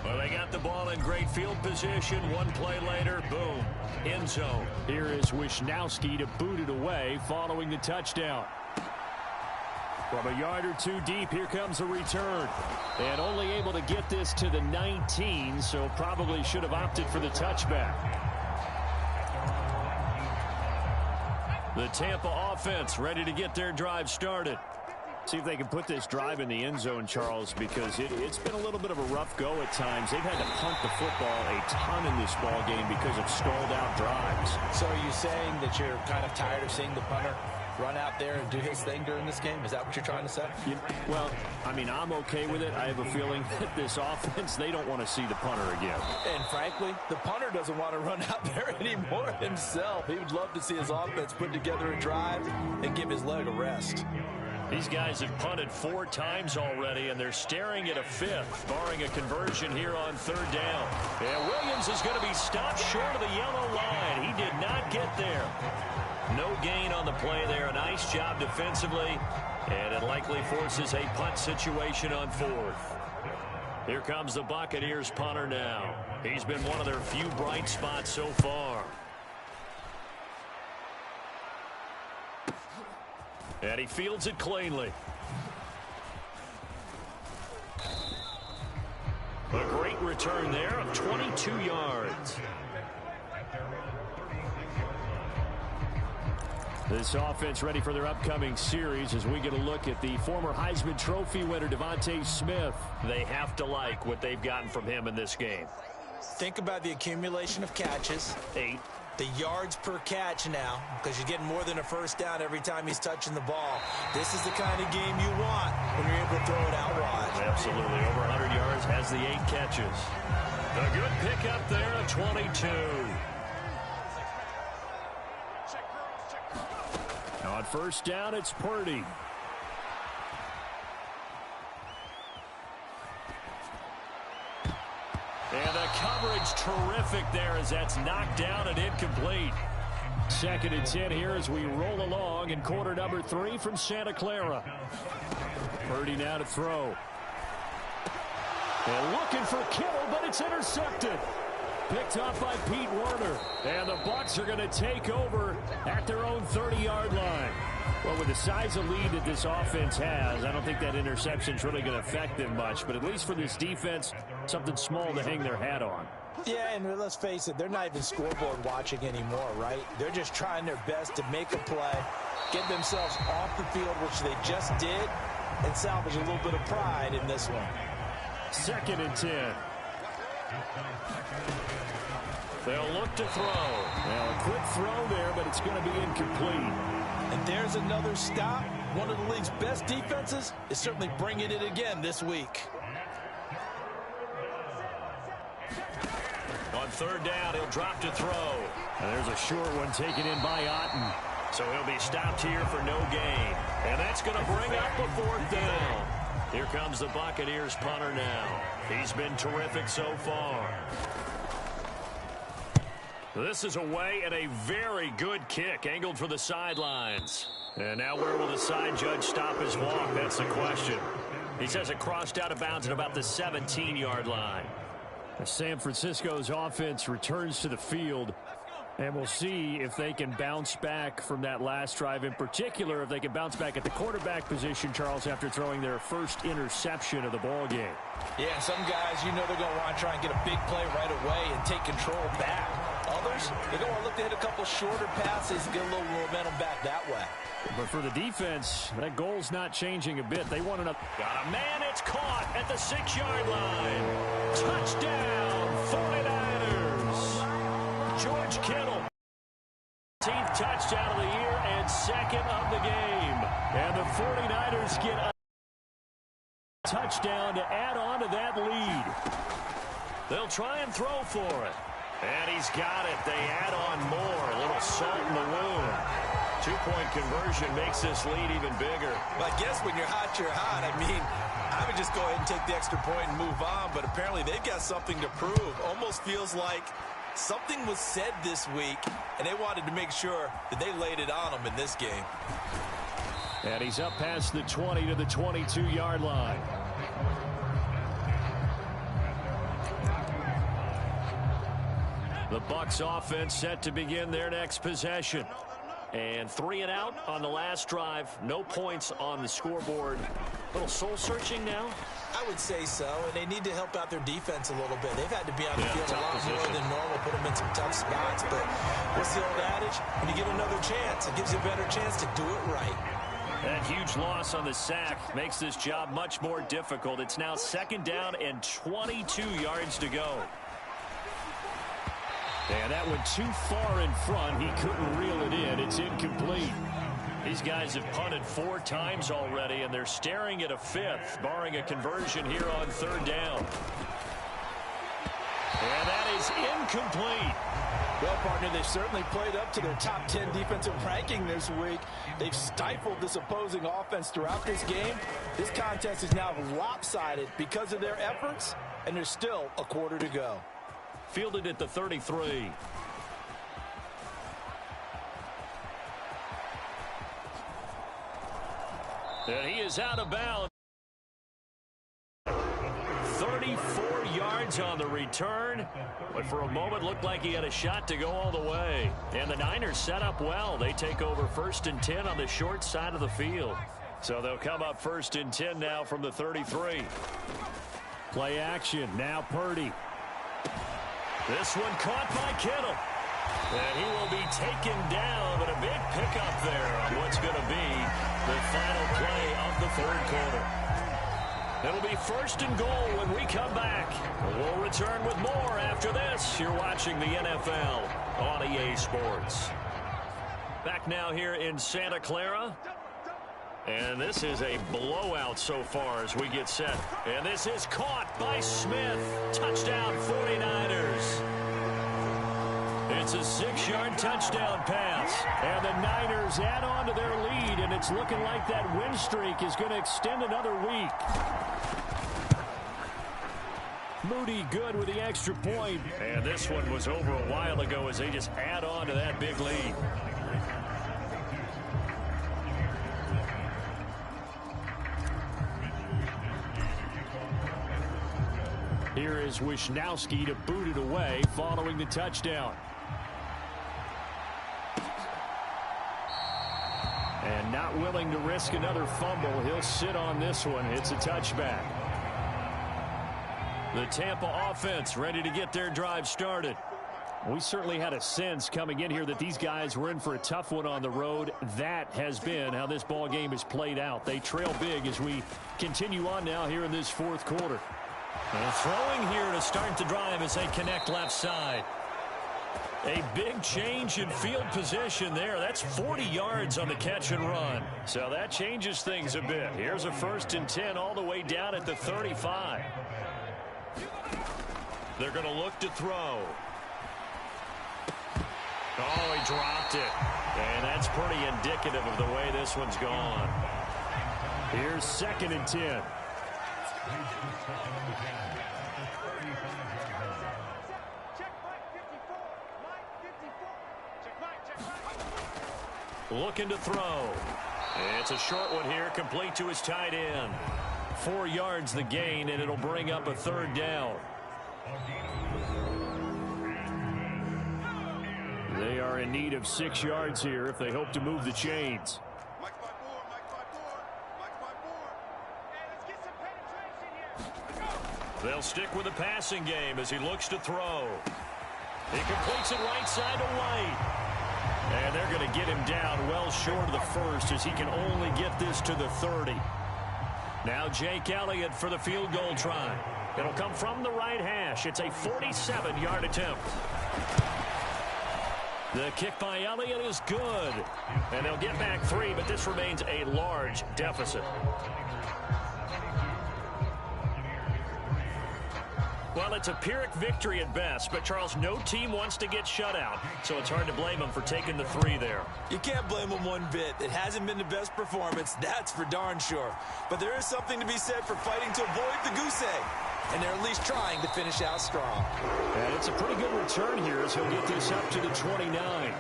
Well, they got the ball in great field position. One play later, boom, end zone. Here is Wisnowski to boot it away following the touchdown. From a yard or two deep, here comes a return. And only able to get this to the 19, so probably should have opted for the touchback. The Tampa offense ready to get their drive started. See if they can put this drive in the end zone, Charles, because it's been a little bit of a rough go at times. They've had to punt the football a ton in this ball game because of stalled out drives. So are you saying that you're kind of tired of seeing the punter run out there and do his thing during this game? Is that what you're trying to say? Well, I mean, I'm okay with it. I have a feeling that this offense, they don't want to see the punter again. And frankly, the punter doesn't want to run out there anymore himself. He would love to see his offense put together a drive and give his leg a rest. These guys have punted 4 times already, and they're staring at a 5th, barring a conversion here on 3rd down. And Williams is going to be stopped short of the yellow line. He did not get there. No gain on the play there. A nice job defensively, and it likely forces a punt situation on 4th. Here comes the Buccaneers punter now. He's been one of their few bright spots so far. And he fields it cleanly. A great return there of 22 yards. This offense ready for their upcoming series as we get a look at the former Heisman Trophy winner, Devontae Smith. They have to like what they've gotten from him in this game. Think about the accumulation of catches. 8. The yards per catch now, because you're getting more than a first down every time he's touching the ball. This is the kind of game you want when you're able to throw it out wide. Absolutely. Over 100 yards, has the 8 catches. A good pickup there of 22. On first down, it's Purdy. And the coverage terrific there as that's knocked down and incomplete. 2nd and 10 here as we roll along in quarter number 3 from Santa Clara. Purdy now to throw. And looking for Kittle, but it's intercepted. Picked off by Pete Werner. And the Bucs are going to take over at their own 30-yard line. Well, with the size of lead that this offense has, I don't think that interception's really going to affect them much. But at least for this defense, something small to hang their hat on. Yeah, and let's face it, they're not even scoreboard watching anymore, right? They're just trying their best to make a play, get themselves off the field, which they just did, and salvage a little bit of pride in this one. 2nd and 10. They'll look to throw. Well, a quick throw there, but it's going to be incomplete. And there's another stop. One of the league's best defenses is certainly bringing it again this week. On 3rd down, he'll drop to throw. And there's a short one taken in by Otten. So he'll be stopped here for no gain. And that's going to bring up a 4th down. Here comes the Buccaneers punter now. He's been terrific so far. This is away and a very good kick, angled for the sidelines. And now where will the side judge stop his walk? That's the question. He says it crossed out of bounds at about the 17-yard line. San Francisco's offense returns to the field, and we'll see if they can bounce back from that last drive. In particular, if they can bounce back at the quarterback position, Charles, after throwing their first interception of the ball game. Yeah, some guys, you know they're going to want to try and get a big play right away and take control back. Others, they're going to look to hit a couple shorter passes and get a little momentum back that way. But for the defense, that goal's not changing a bit. They want another. Got a man, it's caught at the 6-yard line. Touchdown, 49ers. George Kittle. 10th touchdown of the year and 2nd of the game. And the 49ers get a touchdown to add on to that lead. They'll try and throw for it. And he's got it. They add on more. A little salt in the wound. 2-point conversion makes this lead even bigger. But I guess when you're hot, you're hot. I mean, I would just go ahead and take the extra point and move on. But apparently they've got something to prove. Almost feels like something was said this week, and they wanted to make sure that they laid it on them in this game. And he's up past the 20 to the 22-yard line. The Bucs offense set to begin their next possession. And 3 and out on the last drive. No points on the scoreboard. A little soul-searching now? I would say so, and they need to help out their defense a little bit. They've had to be on the field a lot more than normal, put them in some tough spots. But what's the old adage? When you get another chance, it gives you a better chance to do it right. That huge loss on the sack makes this job much more difficult. It's now 2nd down and 22 yards to go. And that went too far in front. He couldn't reel it in. It's incomplete. These guys have punted 4 times already, and they're staring at a 5th, barring a conversion here on 3rd down. And that is incomplete. Well, partner, they've certainly played up to their top 10 defensive ranking this week. They've stifled this opposing offense throughout this game. This contest is now lopsided because of their efforts, and there's still a quarter to go. Fielded at the 33. And he is out of bounds. 34 yards on the return. But for a moment looked like he had a shot to go all the way. And the Niners set up well. They take over 1st and 10 on the short side of the field. So they'll come up 1st and 10 now from the 33. Play action. Now Purdy. This one caught by Kittle. And he will be taken down, but a big pickup there on what's going to be the final play of the third quarter. It'll be 1st and goal when we come back. We'll return with more after this. You're watching the NFL on EA Sports. Back now here in Santa Clara. And this is a blowout so far as we get set. And this is caught by Smith. Touchdown 49ers. It's a 6-yard touchdown pass. And the Niners add on to their lead, and it's looking like that win streak is going to extend another week. Moody good with the extra point. And this one was over a while ago as they just add on to that big lead. Here is Wisnowski to boot it away following the touchdown. And not willing to risk another fumble. He'll sit on this one. It's a touchback. The Tampa offense ready to get their drive started. We certainly had a sense coming in here that these guys were in for a tough one on the road. That has been how this ball game has played out. They trail big as we continue on now here in this fourth quarter. And throwing here to start the drive as they connect left side. A big change in field position there. That's 40 yards on the catch and run. So that changes things a bit. Here's a 1st and 10 all the way down at the 35. They're going to look to throw. Oh, he dropped it. And that's pretty indicative of the way this one's gone. Here's 2nd and 10. Looking to throw. It's a short one here, complete to his tight end. 4 yards the gain, and it'll bring up a 3rd down. They are in need of 6 yards here if they hope to move the chains. They'll stick with the passing game as he looks to throw. He completes it right side to White. And they're going to get him down well short of the 1st as he can only get this to the 30. Now Jake Elliott for the field goal try. It'll come from the right hash. It's a 47-yard attempt. The kick by Elliott is good. And they'll get back 3, but this remains a large deficit. Well, it's a Pyrrhic victory at best, but, Charles, no team wants to get shut out, so it's hard to blame them for taking the 3 there. You can't blame them one bit. It hasn't been the best performance, that's for darn sure. But there is something to be said for fighting to avoid the goose egg, and they're at least trying to finish out strong. And it's a pretty good return here as he'll get this up to the 29.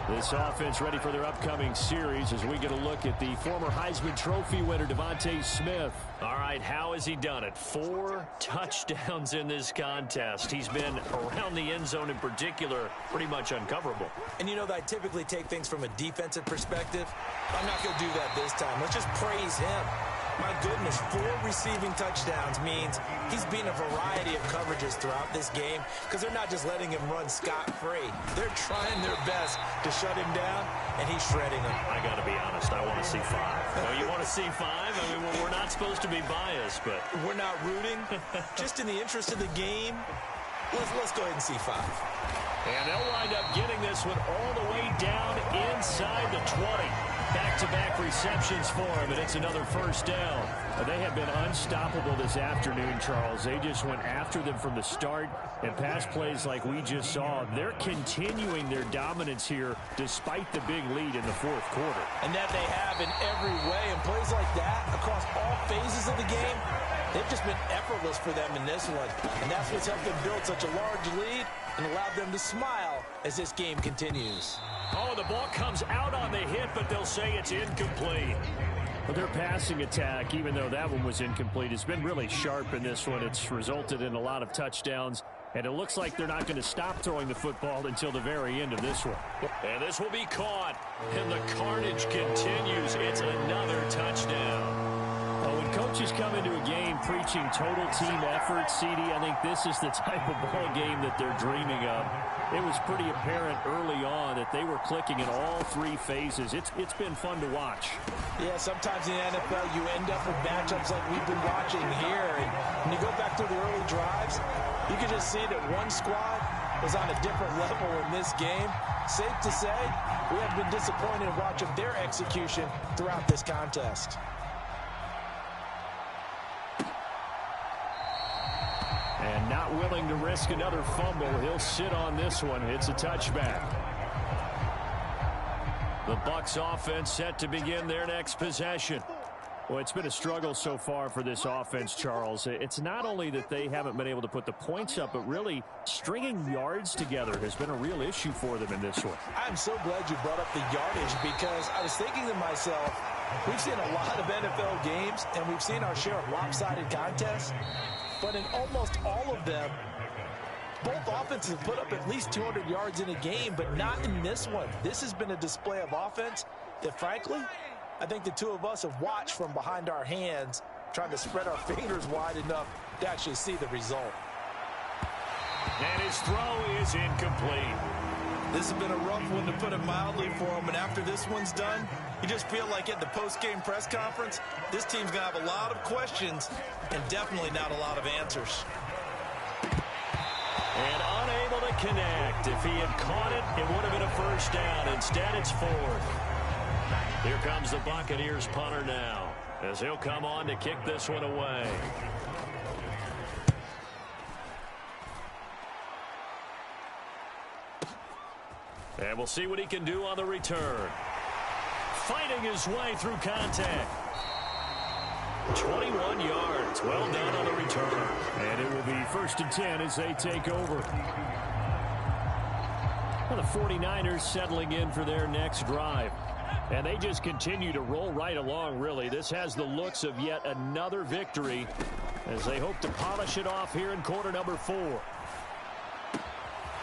This offense ready for their upcoming series as we get a look at the former Heisman Trophy winner, Devontae Smith. All right, how has he done it? 4 touchdowns in this contest. He's been around the end zone in particular, pretty much uncoverable. And you know that I typically take things from a defensive perspective. I'm not going to do that this time. Let's just praise him. My goodness, 4 receiving touchdowns means he's been a variety of coverages throughout this game because they're not just letting him run scot-free. They're trying their best to shut him down, and he's shredding them. I got to be honest, I want to see 5. No, you want to see 5? I mean, well, we're not supposed to be biased, but... We're not rooting. Just in the interest of the game, let's go ahead and see 5. And they'll wind up getting this one all the way down inside the 20. Back-to-back receptions for him, and it's another 1st down. They have been unstoppable this afternoon, Charles. They just went after them from the start, and pass plays like we just saw. They're continuing their dominance here despite the big lead in the 4th quarter. And that they have in every way, and plays like that across all phases of the game, they've just been effortless for them in this one. And that's what's helped them build such a large lead and allowed them to smile as this game continues. Oh, the ball comes out on the hit, but they'll say it's incomplete. But their passing attack, even though that one was incomplete, has been really sharp in this one. It's resulted in a lot of touchdowns, and it looks like they're not going to stop throwing the football until the very end of this one. And this will be caught, and the carnage continues. It's another touchdown. Well, when coaches come into a game preaching total team effort, CD, I think this is the type of ball game that they're dreaming of. It was pretty apparent early on that they were clicking in all three phases. It's been fun to watch. Yeah, sometimes in the NFL you end up with matchups like we've been watching here. And when you go back to the early drives, you can just see that one squad was on a different level in this game. Safe to say, we have been disappointed in watching their execution throughout this contest. And not willing to risk another fumble. He'll sit on this one. It's a touchback. The Bucs offense set to begin their next possession. Well, it's been a struggle so far for this offense, Charles. It's not only that they haven't been able to put the points up, but really stringing yards together has been a real issue for them in this one. I'm so glad you brought up the yardage, because I was thinking to myself, we've seen a lot of NFL games, and we've seen our share of lopsided contests. But in almost all of them, both offenses have put up at least 200 yards in a game, but not in this one. This has been a display of offense that, frankly, I think the two of us have watched from behind our hands, trying to spread our fingers wide enough to actually see the result. And his throw is incomplete. This has been a rough one, to put it mildly, for him. And after this one's done, you just feel like at the post-game press conference, this team's going to have a lot of questions and definitely not a lot of answers. And unable to connect. If he had caught it, it would have been a first down. Instead, it's fourth. Here comes the Buccaneers punter now, as he'll come on to kick this one away. And we'll see what he can do on the return. Fighting his way through contact. 21 yards. Well done on the return. And it will be 1st and 10 as they take over. Well, the 49ers settling in for their next drive. And they just continue to roll right along, really. This has the looks of yet another victory as they hope to polish it off here in quarter number 4.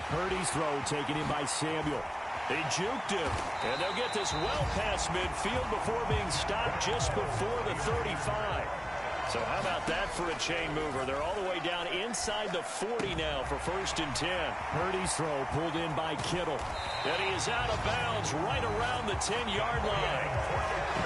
Purdy's throw taken in by Samuel. They juked him, and they'll get this well past midfield before being stopped just before the 35. So how about that for a chain mover? They're all the way down inside the 40 now for 1st and 10. Purdy's throw pulled in by Kittle. And he is out of bounds right around the 10-yard line.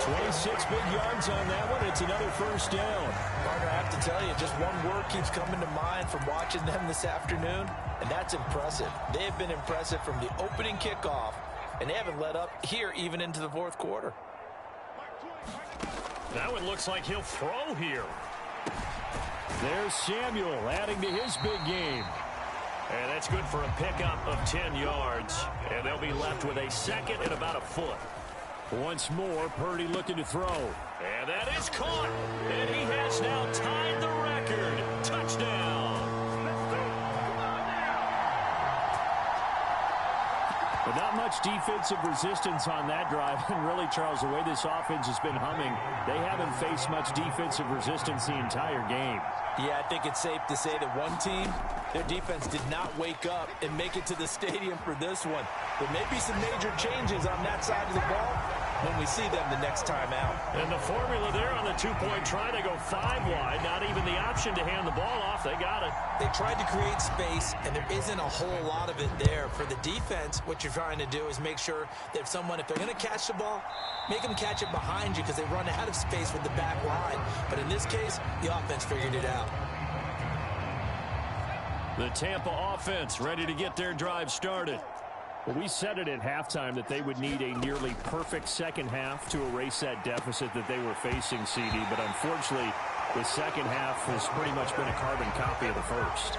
26 big yards on that one. It's another first down. Partner, I have to tell you, just one word keeps coming to mind from watching them this afternoon, and that's impressive. They have been impressive from the opening kickoff, and they haven't let up here even into the 4th quarter. That one looks like he'll throw here. There's Samuel adding to his big game. And that's good for a pickup of 10 yards. And they'll be left with a second and about a foot. Once more, Purdy looking to throw. And that is caught. And he has now tied the record. Touchdown. But not much defensive resistance on that drive. And really, Charles, the way this offense has been humming, they haven't faced much defensive resistance the entire game. Yeah, I think it's safe to say that one team, their defense did not wake up and make it to the stadium for this one. There may be some major changes on that side of the ball when we see them the next time out. And the formula there on the two-point try, they go 5 wide. Not even the option to hand the ball off. They got it. They tried to create space, and there isn't a whole lot of it there. For the defense, what you're trying to do is make sure that if they're going to catch the ball, make them catch it behind you because they run out of space with the back line. But in this case, the offense figured it out. The Tampa offense ready to get their drive started. Well, we said it at halftime that they would need a nearly perfect second half to erase that deficit that they were facing, CD. But unfortunately, the second half has pretty much been a carbon copy of the first.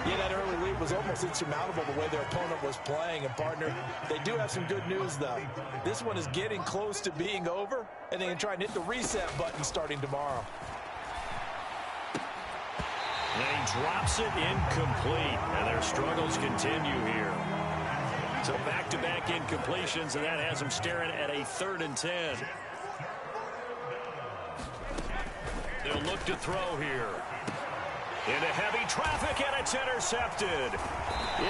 Yeah, that early lead was almost insurmountable the way their opponent was playing. And, partner, they do have some good news, though. This one is getting close to being over, and they can try and hit the reset button starting tomorrow. And he drops it incomplete, and their struggles continue here. So back-to-back incompletions, and that has them staring at a 3rd and 10. They'll look to throw here. Into heavy traffic, and it's intercepted.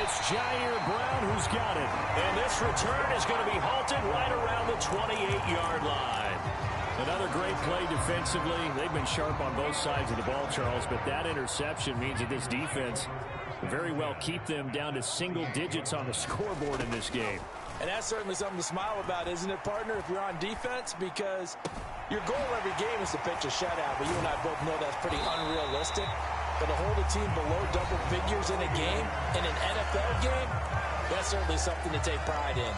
It's Jair Brown who's got it. And this return is going to be halted right around the 28-yard line. Another great play defensively. They've been sharp on both sides of the ball, Charles, but that interception means that this defense very well keep them down to single digits on the scoreboard in this game. And that's certainly something to smile about, isn't it, partner, if you're on defense? Because your goal every game is to pitch a shutout, but you and I both know that's pretty unrealistic. But to hold a team below double figures in a game, in an NFL game, that's certainly something to take pride in.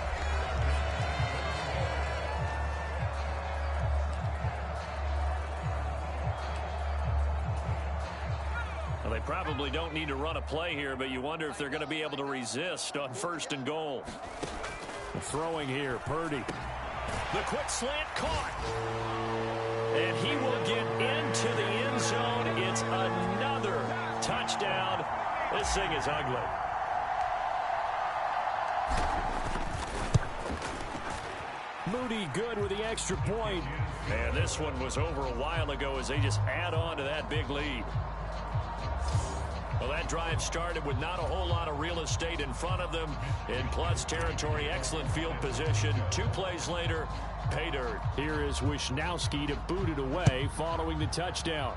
Well, they probably don't need to run a play here, but you wonder if they're going to be able to resist on 1st and goal. Throwing here, Purdy. The quick slant caught. And he will get into the end zone. It's another touchdown. This thing is ugly. Moody good with the extra point. And this one was over a while ago as they just add on to that big lead. Well, that drive started with not a whole lot of real estate in front of them. In plus territory, excellent field position. 2 plays later, pay dirt. Here is Wisnowski to boot it away following the touchdown.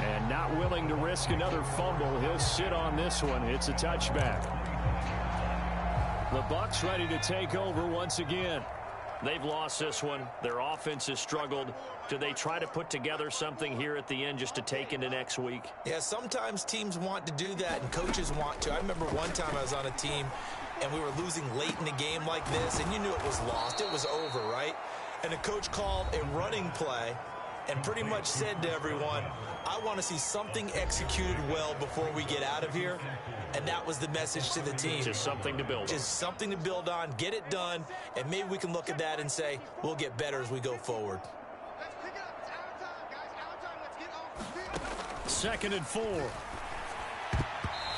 And not willing to risk another fumble. He'll sit on this one. It's a touchback. The Bucs ready to take over once again. They've lost this one. Their offense has struggled. Do they try to put together something here at the end just to take into next week? Yeah, sometimes teams want to do that and coaches want to. I remember one time I was on a team and we were losing late in the game like this, and you knew it was lost. It was over, right? And the coach called a running play and pretty much said to everyone, I want to see something executed well before we get out of here. And that was the message to the team. Just something to build on. Just something to build on, get it done, and maybe we can look at that and say, we'll get better as we go forward. 2nd and 4.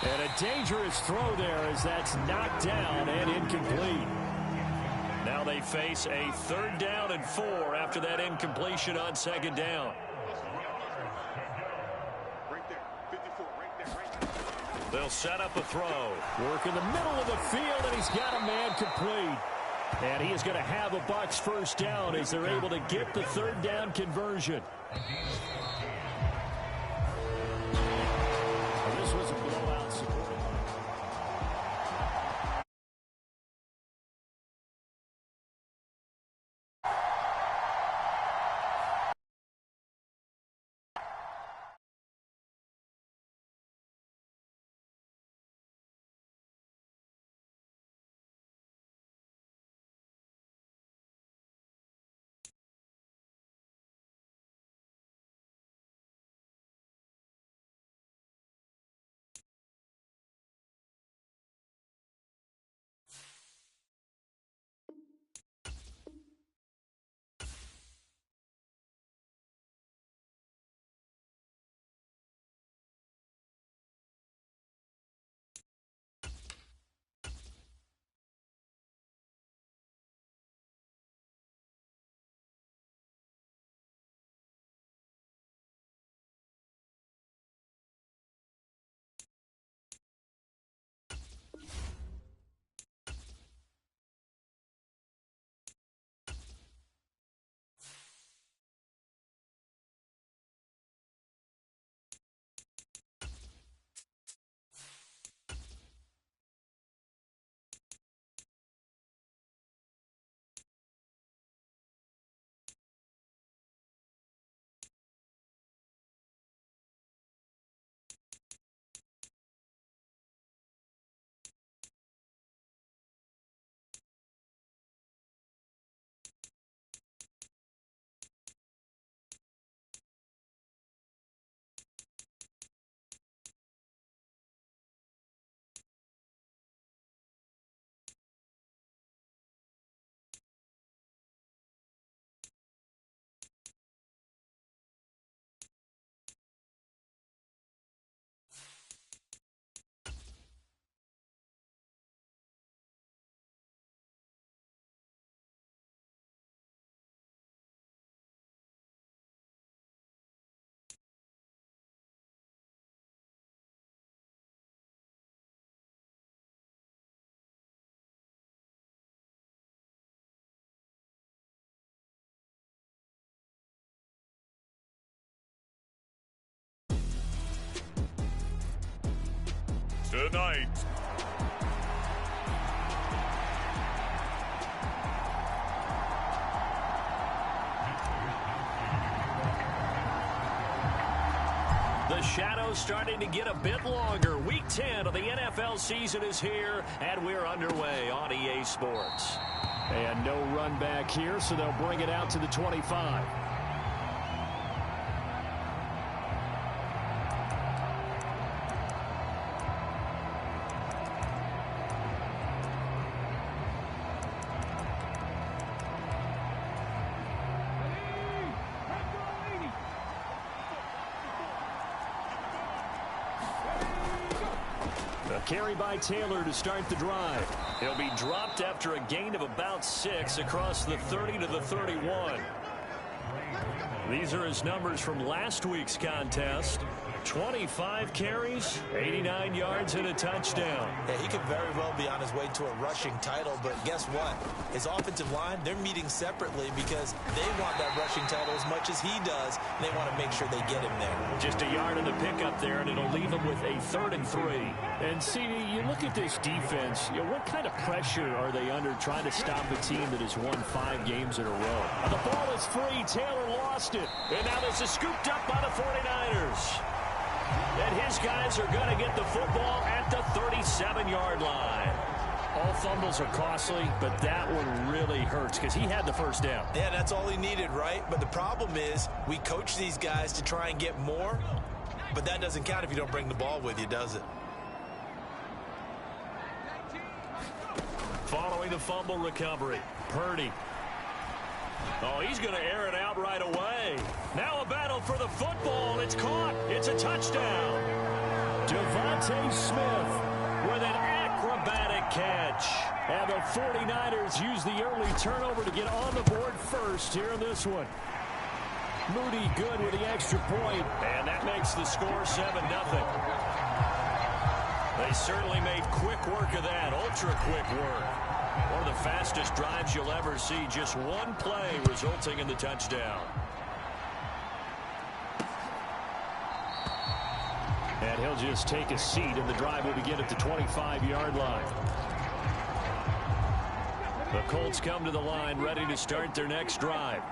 And a dangerous throw there as that's knocked down and incomplete. Now they face a 3rd down and 4 after that incompletion on 2nd down. They'll set up a throw. Work in the middle of the field, and he's got a man complete. And he is going to have a Bucs 1st down as they're able to get the 3rd down conversion. tonight. The shadow's starting to get a bit longer. Week 10 of the NFL season is here, and we're underway on EA Sports. And no run back here, so they'll bring it out to the 25. Carry by Taylor to start the drive. He'll be dropped after a gain of about 6 across the 30 to the 31. These are his numbers from last week's contest. 25 carries, 89 yards, and a touchdown. Yeah, he could very well be on his way to a rushing title, but guess what? His offensive line, they're meeting separately because they want that rushing title as much as he does, and they want to make sure they get him there. Just a yard in the pickup there, and it'll leave him with a 3rd and 3. And, CD, you look at this defense, what kind of pressure are they under trying to stop a team that has won 5 games in a row? The ball is free. Taylor lost it. And now this is scooped up by the 49ers. And his guys are going to get the football at the 37-yard line. All fumbles are costly, but that one really hurts because he had the first down. Yeah, that's all he needed, right? But the problem is we coach these guys to try and get more, but that doesn't count if you don't bring the ball with you, does it? Following the fumble recovery, Purdy. Oh, he's going to air it out right away. Now a battle for the football. It's caught. It's a touchdown. Devontae Smith with an acrobatic catch. And the 49ers use the early turnover to get on the board first here in this one. Moody good with the extra point. And that makes the score 7-0. They certainly made quick work of that. Ultra quick work. One of the fastest drives you'll ever see. Just one play resulting in the touchdown. And he'll just take a seat, and the drive will begin at the 25-yard line. The Colts come to the line ready to start their next drive.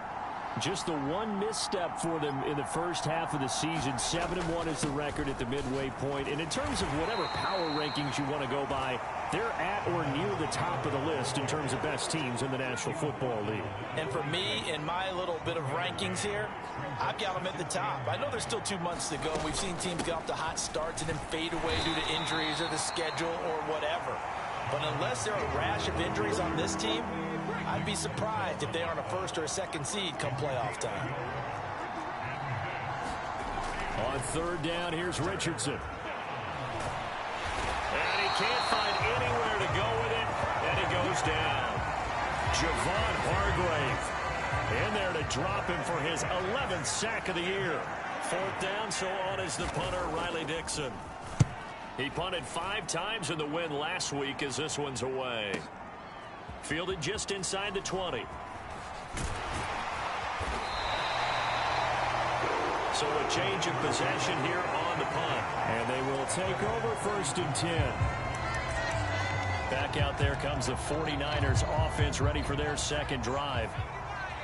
Just the one misstep for them in the first half of the season. 7-1 is the record at the midway point. And in terms of whatever power rankings you want to go by, they're at or near the top of the list in terms of best teams in the National Football League. And for me, in my little bit of rankings here, I've got them at the top. I know there's still 2 months to go. We've seen teams get off to hot starts and then fade away due to injuries or the schedule or whatever. But unless there are a rash of injuries on this team, I'd be surprised if they aren't a 1st or a 2nd seed come playoff time. On 3rd down, here's Richardson. And he can't find anywhere to go with it, and he goes down. Javon Hargrave in there to drop him for his 11th sack of the year. 4th down, so on is the punter, Riley Dixon. He punted 5 times in the win last week as this one's away. Fielded just inside the 20. So a change of possession here on the punt. And they will take over 1st and 10. Back out there comes the 49ers offense ready for their 2nd drive.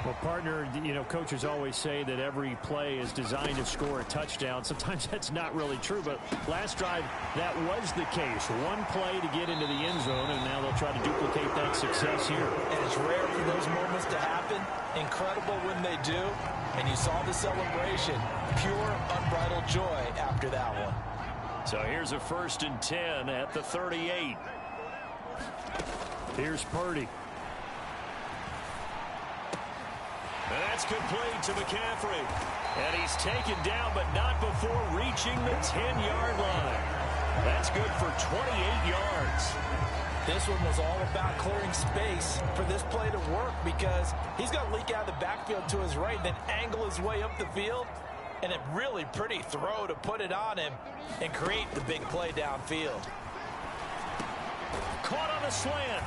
Well, partner, coaches always say that every play is designed to score a touchdown. Sometimes that's not really true, but last drive, that was the case. One play to get into the end zone, and now they'll try to duplicate that success here. And it's rare for those moments to happen. Incredible when they do. And you saw the celebration. Pure, unbridled joy after that one. So here's a 1st and 10 at the 38. Here's Purdy. And that's complete to McCaffrey. And he's taken down, but not before reaching the 10-yard line. That's good for 28 yards. This one was all about clearing space for this play to work because he's going to leak out of the backfield to his right, then angle his way up the field. And a really pretty throw to put it on him and create the big play downfield. Caught on a slant.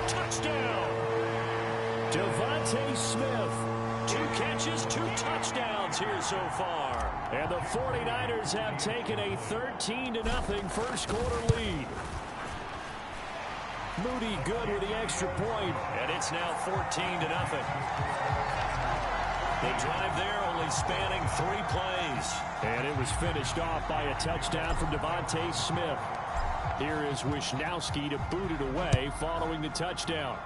Touchdown. Devontae Smith. 2 catches, 2 touchdowns here so far. And the 49ers have taken a 13-0 first quarter lead. Moody good with the extra point. And it's now 14-0. The drive there only spanning 3 plays. And it was finished off by a touchdown from Devontae Smith. Here is Wisnowski to boot it away following the touchdown.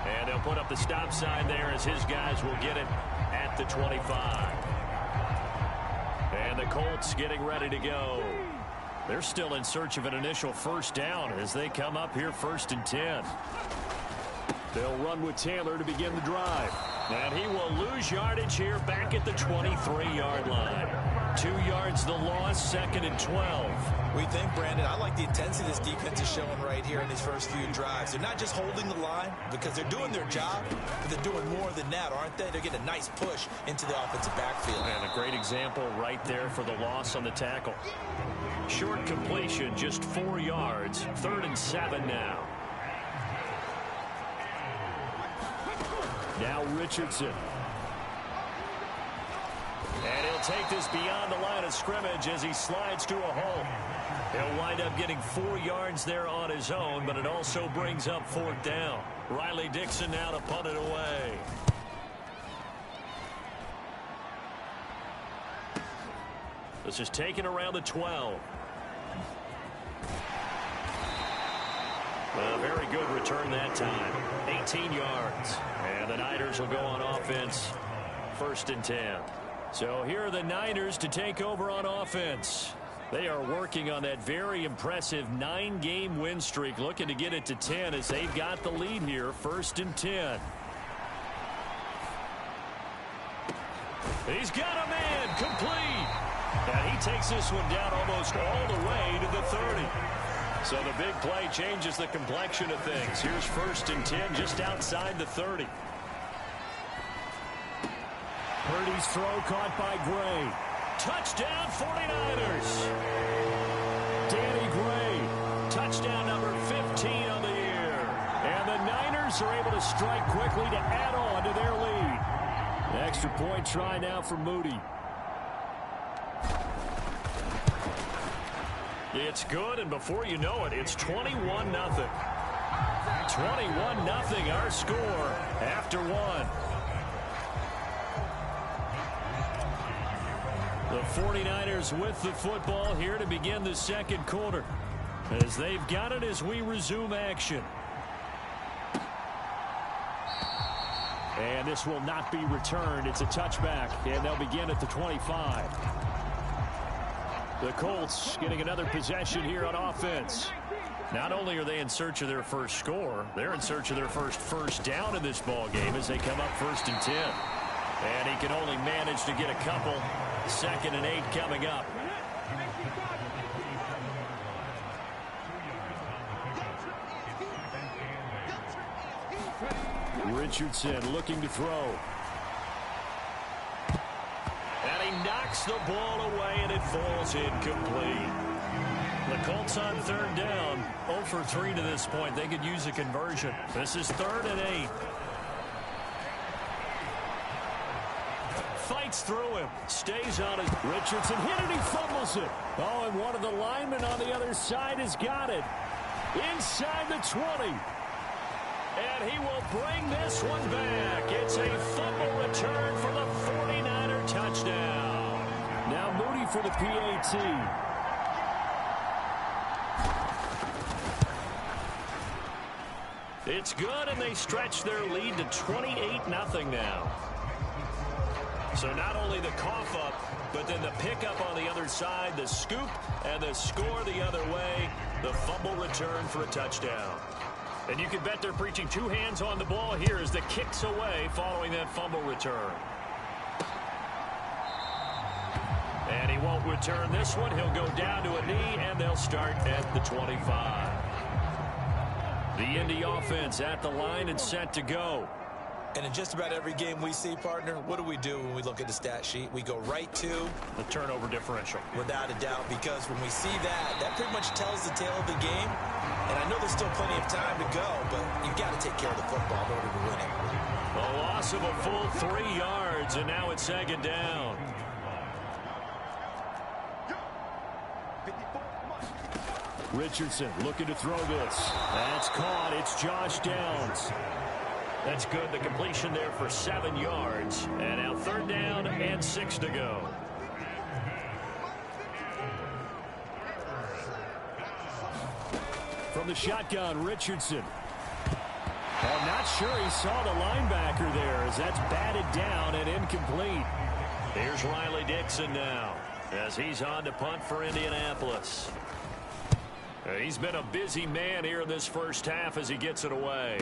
And they'll put up the stop sign there as his guys will get it at the 25. And the Colts getting ready to go. They're still in search of an initial first down as they come up here 1st and 10. They'll run with Taylor to begin the drive. And he will lose yardage here back at the 23-yard line. 2 yards the loss, 2nd and 12. We think, Brandon, I like the intensity this defense is showing right here in these first few drives. They're not just holding the line because they're doing their job, but they're doing more than that, aren't they? They're getting a nice push into the offensive backfield. And a great example right there for the loss on the tackle. Short completion, just 4 yards. 3rd and 7 now. Now Richardson. And he'll take this beyond the line of scrimmage as he slides to a hole. He'll wind up getting 4 yards there on his own, but it also brings up 4th down. Riley Dixon now to punt it away. This is taken around the 12. A very good return that time. 18 yards. And the Niners will go on offense. 1st and 10. So here are the Niners to take over on offense. They are working on that very impressive 9-game win streak, looking to get it to 10 as they've got the lead here. 1st and 10. He's got a man complete. And he takes this one down almost all the way to the 30. So the big play changes the complexion of things. Here's 1st and 10 just outside the 30. Purdy's throw caught by Gray. Touchdown 49ers. Danny Gray. Touchdown number 15 on the year. And the Niners are able to strike quickly to add on to their lead. The extra point try now for Moody. It's good, and before you know it, it's 21-0. 21-0 our score after 1. The 49ers with the football here to begin the 2nd quarter as they've got it as we resume action. And this will not be returned. It's a touchback, and they'll begin at the 25. The Colts getting another possession here on offense. Not only are they in search of their first score, they're in search of their first down in this ball game as they come up 1st and 10. And he can only manage to get a couple. 2nd and 8 coming up. Richardson looking to throw. And he knocks the ball away, and it falls incomplete. The Colts on 3rd down. 0 for 3 to this point. They could use a conversion. This is 3rd and 8. Fights through him. Stays on it. Richardson hit it. He fumbles it. Oh, and one of the linemen on the other side has got it. Inside the 20. And he will bring this one back. It's a fumble return for the 49er touchdown. Now Moody for the PAT. It's good, and they stretch their lead to 28-0 now. So not only the cough up, but then the pickup on the other side, the scoop, and the score the other way, the fumble return for a touchdown. And you can bet they're preaching 2 hands on the ball here as the kick's away following that fumble return. And he won't return this one. He'll go down to a knee, and they'll start at the 25. The Indy offense at the line and set to go. And in just about every game we see, partner, what do we do when we look at the stat sheet? We go right to the turnover differential. Without a doubt, because when we see that, that pretty much tells the tale of the game. And I know there's still plenty of time to go, but you've got to take care of the football in order to win it. A loss of a full 3 yards, and now it's second down. Richardson looking to throw this. That's caught. It's Josh Downs. That's good. The completion there for 7 yards. And now third down and 6 to go. From the shotgun, Richardson. I'm not sure he saw the linebacker there as that's batted down and incomplete. Here's Riley Dixon now as he's on to punt for Indianapolis. He's been a busy man here in this first half as he gets it away.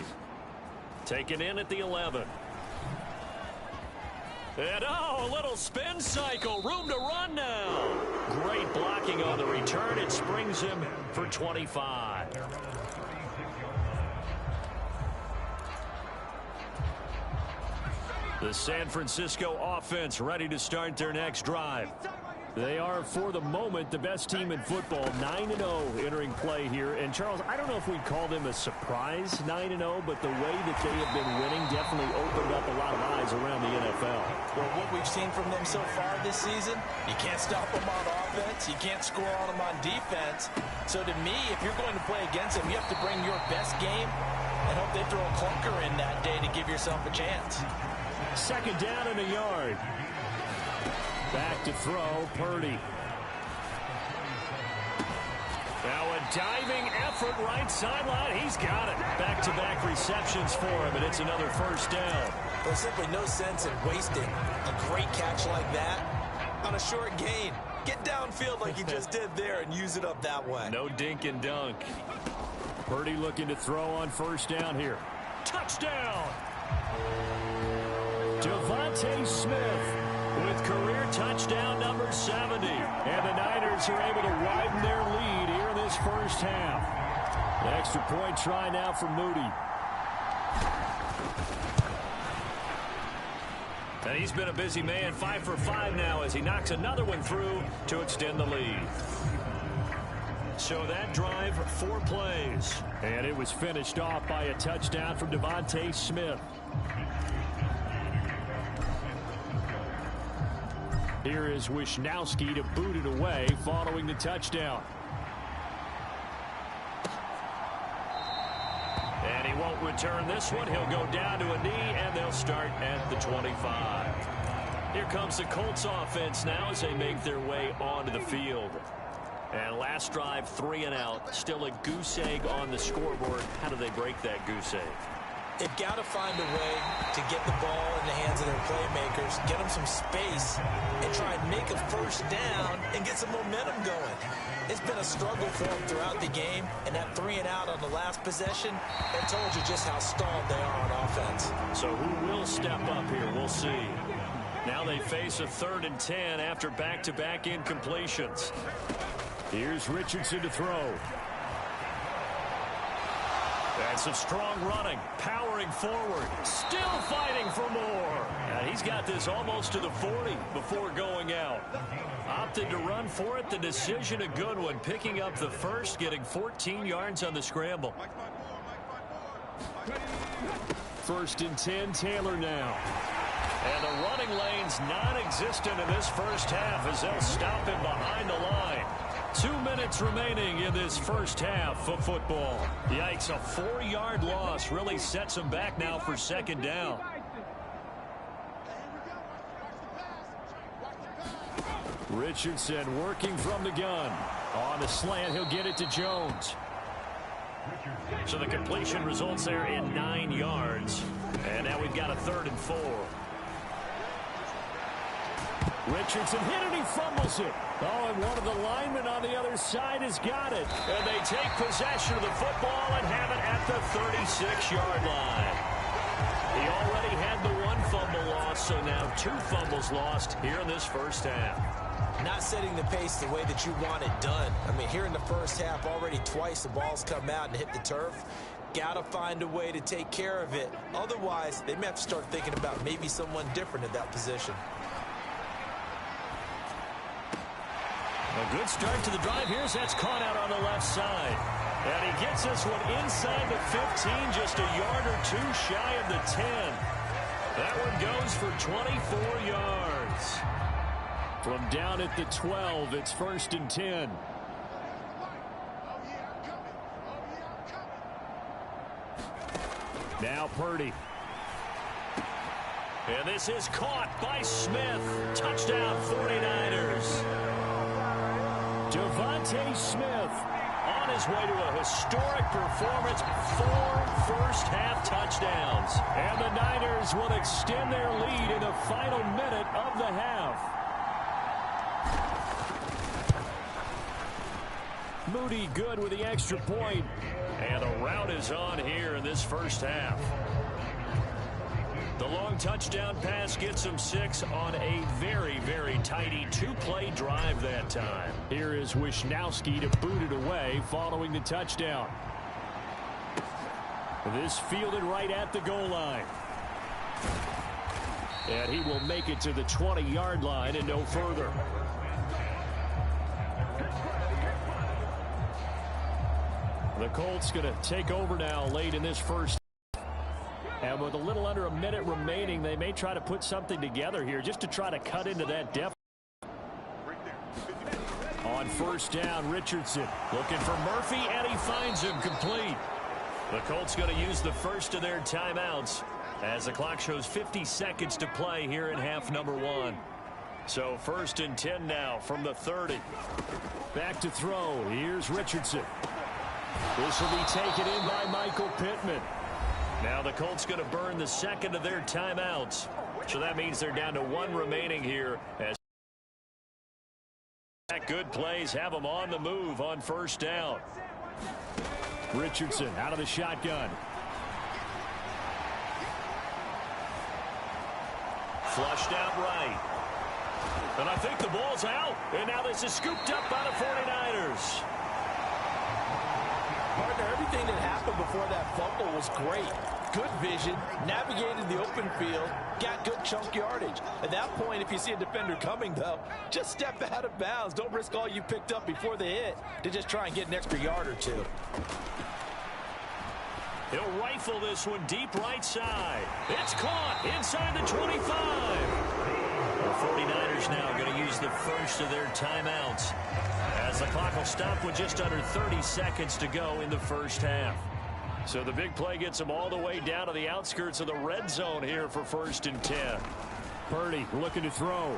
Taken in at the 11. And a little spin cycle. Room to run now. Great blocking on the return. It springs him for 25. The San Francisco offense ready to start their next drive. They are, for the moment, the best team in football, 9-0 entering play here. And, Charles, I don't know if we'd call them a surprise 9-0, but the way that they have been winning definitely opened up a lot of eyes around the NFL. Well, what we've seen from them so far this season, you can't stop them on offense. You can't score on them on defense. So, to me, if you're going to play against them, you have to bring your best game and hope they throw a clunker in that day to give yourself a chance. Second down and a yard. Back to throw, Purdy. Now a diving effort right sideline. He's got it. Back-to-back receptions for him, and it's another first down. There's simply no sense in wasting a great catch like that on a short gain. Get downfield like you just did there and use it up that way. No dink and dunk. Purdy looking to throw on first down here. Touchdown! Devontae Smith with career touchdown number 70. And the Niners are able to widen their lead here in this first half. The extra point try now for Moody. And he's been a busy man, 5 for 5 now as he knocks another one through to extend the lead. So that drive, 4 plays. And it was finished off by a touchdown from Devontae Smith. Here is Wisnowski to boot it away following the touchdown. And he won't return this one. He'll go down to a knee, and they'll start at the 25. Here comes the Colts offense now as they make their way onto the field. And last drive, 3 and out. Still a goose egg on the scoreboard. How do they break that goose egg? They've got to find a way to get the ball in the hands of their playmakers, get them some space, and try and make a first down and get some momentum going. It's been a struggle for them throughout the game, and that 3 and out on the last possession, that told you just how stalled they are on offense. So who will step up here? We'll see. Now they face a 3rd and 10 after back-to-back incompletions. Here's Richardson to throw. And some strong running, powering forward, still fighting for more. And he's got this almost to the 40 before going out. Opted to run for it. The decision a good one. Picking up the first, getting 14 yards on the scramble. 1st and 10, Taylor now. And the running lane's non-existent in this first half as they'll stop him behind the line. 2 minutes remaining in this first half of football. Yikes, a 4-yard loss really sets him back now for second down. Richardson working from the gun. On the slant, he'll get it to Jones. So the completion results there in 9 yards. And now we've got a 3rd and 4. Richardson hit it, he fumbles it. Oh, and one of the linemen on the other side has got it. And they take possession of the football and have it at the 36-yard line. He already had the 1 fumble loss, so now 2 fumbles lost here in this first half. Not setting the pace the way that you want it done. I mean, here in the first half, already twice the ball's come out and hit the turf. Got to find a way to take care of it. Otherwise, they may have to start thinking about maybe someone different at that position. A good start to the drive here as that's caught out on the left side. And he gets this one inside the 15, just a yard or two shy of the 10. That one goes for 24 yards. From down at the 12, it's 1st and 10. Now Purdy. And this is caught by Smith. Touchdown 49ers. Devontae Smith on his way to a historic performance. 4 first-half touchdowns. And the Niners will extend their lead in the final minute of the half. Moody good with the extra point. And the rout is on here in this first half. The long touchdown pass gets him 6 on a very, very tidy 2-play drive that time. Here is Wisnowski to boot it away following the touchdown. This fielded right at the goal line. And he will make it to the 20-yard line and no further. The Colts going to take over now late in this first. And with a little under a minute remaining, they may try to put something together here just to try to cut into that deficit. On first down, Richardson looking for Murphy, and he finds him complete. The Colts going to use the first of their timeouts as the clock shows 50 seconds to play here in half number 1. So 1st and 10 now from the 30. Back to throw. Here's Richardson. This will be taken in by Michael Pittman. Now the Colts going to burn the second of their timeouts. So that means they're down to 1 remaining here. As good plays have them on the move on first down. Richardson out of the shotgun. Flushed out right. And I think the ball's out. And now this is scooped up by the 49ers. Partner, everything that happened before that fumble was great. Good vision, navigated the open field, got good chunk yardage. At that point, if you see a defender coming, though, just step out of bounds. Don't risk all you picked up before the hit to just try and get an extra yard or two. He'll rifle this one deep right side. It's caught inside the 25. The 49ers now going to use the first of their timeouts as the clock will stop with just under 30 seconds to go in the first half. So the big play gets them all the way down to the outskirts of the red zone here for 1st and 10. Purdy looking to throw.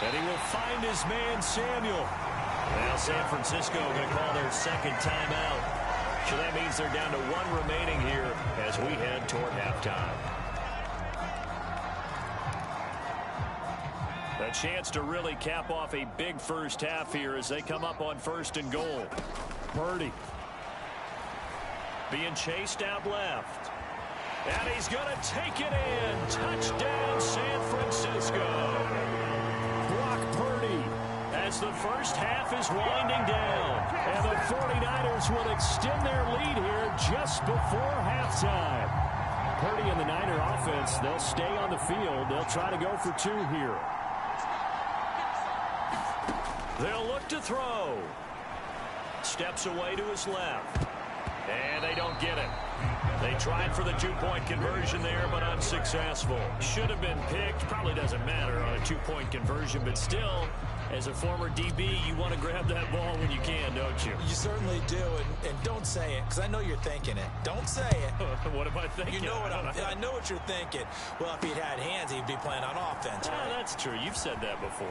And he will find his man Samuel. Now San Francisco going to call their second timeout. So that means they're down to 1 remaining here as we head toward halftime. A chance to really cap off a big first half here as they come up on 1st and goal. Purdy being chased out left. And he's going to take it in. Touchdown, San Francisco. Brock Purdy. As the first half is winding down. And the 49ers will extend their lead here just before halftime. Purdy and the Niner offense, they'll stay on the field. They'll try to go for 2 here. They'll look to throw. Steps away to his left. And they don't get it. They tried for the 2-point conversion there, but unsuccessful. Should have been picked. Probably doesn't matter on a 2-point conversion, but still, as a former DB, you want to grab that ball when you can, don't you? You certainly do, and don't say it, because I know you're thinking it. Don't say it. What am I thinking? You know what I know what you're thinking. Well, if he'd had hands, he'd be playing on offense. Right? That's true. You've said that before.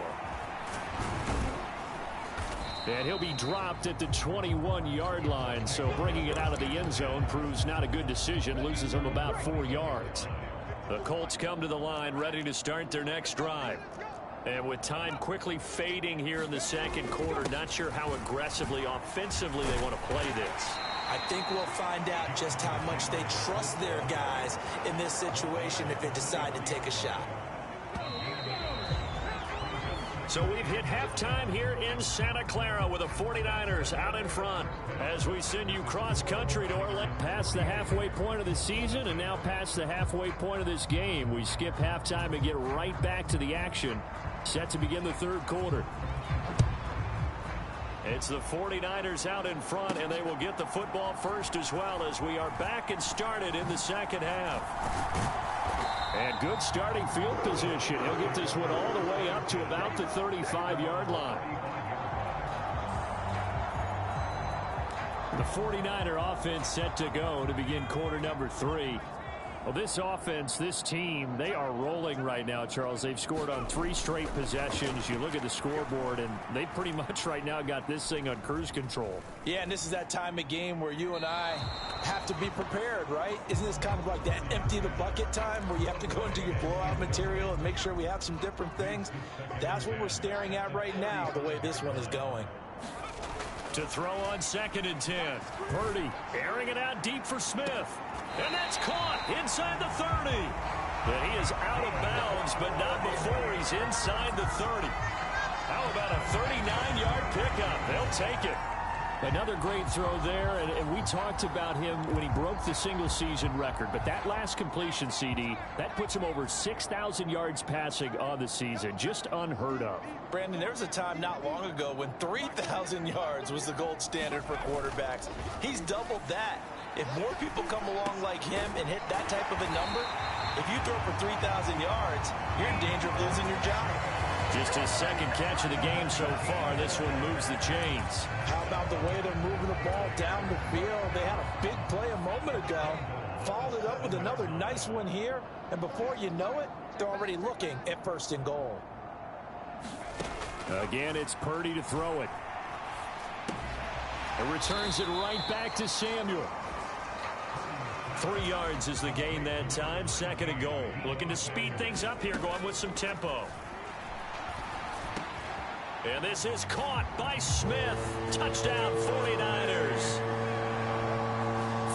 And he'll be dropped at the 21-yard line, so bringing it out of the end zone proves not a good decision. Loses him about 4 yards. The Colts come to the line ready to start their next drive. And with time quickly fading here in the second quarter, not sure how aggressively, offensively they want to play this. I think we'll find out just how much they trust their guys in this situation if they decide to take a shot. So we've hit halftime here in Santa Clara with the 49ers out in front as we send you cross-country to Orlando. Past the halfway point of the season and now past the halfway point of this game. We skip halftime and get right back to the action. Set to begin the third quarter. It's the 49ers out in front, and they will get the football first as well as we are back and started in the second half. And good starting field position. He'll get this one all the way up to about the 35-yard line. The 49er offense set to go to begin quarter number 3. Well, this offense, this team, they are rolling right now, Charles. They've scored on 3 straight possessions. You look at the scoreboard, and they pretty much right now got this thing on cruise control. Yeah, and this is that time of game where you and I have to be prepared, right? Isn't this kind of like that empty the bucket time where you have to go into your blowout material and make sure we have some different things? That's what we're staring at right now, the way this one is going. To throw on 2nd and 10. Purdy airing it out deep for Smith. And that's caught inside the 30. But he is out of bounds, but not before he's inside the 30. How about a 39-yard pickup? They'll take it. Another great throw there, and we talked about him when he broke the single-season record. But that last completion, CD, that puts him over 6,000 yards passing on the season. Just unheard of. Brandon, there was a time not long ago when 3,000 yards was the gold standard for quarterbacks. He's doubled that. If more people come along like him and hit that type of a number, if you throw for 3,000 yards, you're in danger of losing your job. Just his second catch of the game so far. This one moves the chains. How about the way they're moving the ball down the field? They had a big play a moment ago. Followed it up with another nice one here. And before you know it, they're already looking at 1st and goal. Again, it's Purdy to throw it. It returns it right back to Samuel. 3 yards is the gain that time. 2nd and goal. Looking to speed things up here, going with some tempo. And this is caught by Smith. Touchdown 49ers.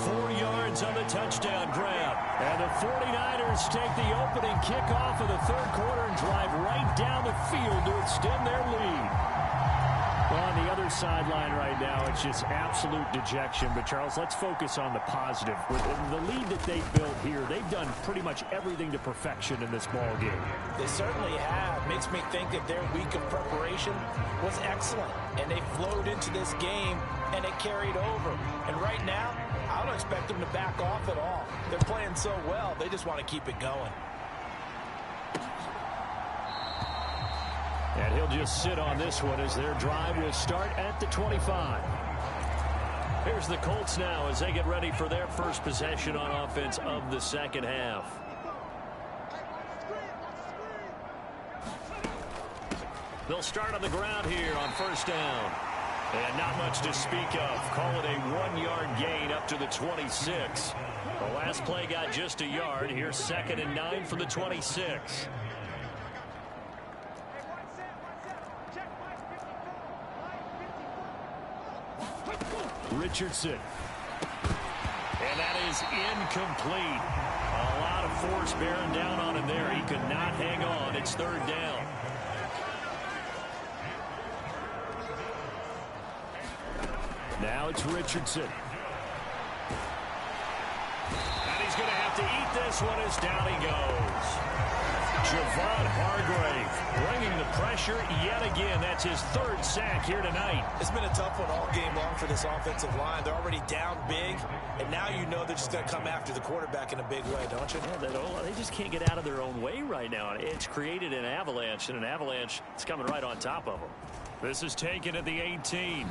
4 yards on the touchdown grab. And the 49ers take the opening kickoff of the third quarter and drive right down the field to extend their lead. Well, on the other sideline right now, it's just absolute dejection. But, Charles, let's focus on the positive. With the lead that they've built here, they've done pretty much everything to perfection in this ball game. They certainly have. Makes me think that their week of preparation was excellent. And they flowed into this game, and it carried over. And right now, I don't expect them to back off at all. They're playing so well, they just want to keep it going. And he'll just sit on this one as their drive will start at the 25. Here's the Colts now as they get ready for their first possession on offense of the second half. They'll start on the ground here on 1st down. And not much to speak of. Call it a 1-yard gain up to the 26. The last play got just a yard. Here's 2nd and 9 from the 26. Richardson. And that is incomplete. A lot of force bearing down on him there. He could not hang on. It's 3rd down. Now it's Richardson. And he's going to have to eat this one as down he goes. Javon Hargrave bringing the pressure yet again. That's his 3rd sack here tonight. It's been a tough one all game long for this offensive line. They're already down big, and now you know they're just going to come after the quarterback in a big way, don't you? Yeah, they just can't get out of their own way right now. It's created an avalanche, and an avalanche is coming right on top of them. This is taken at the 18.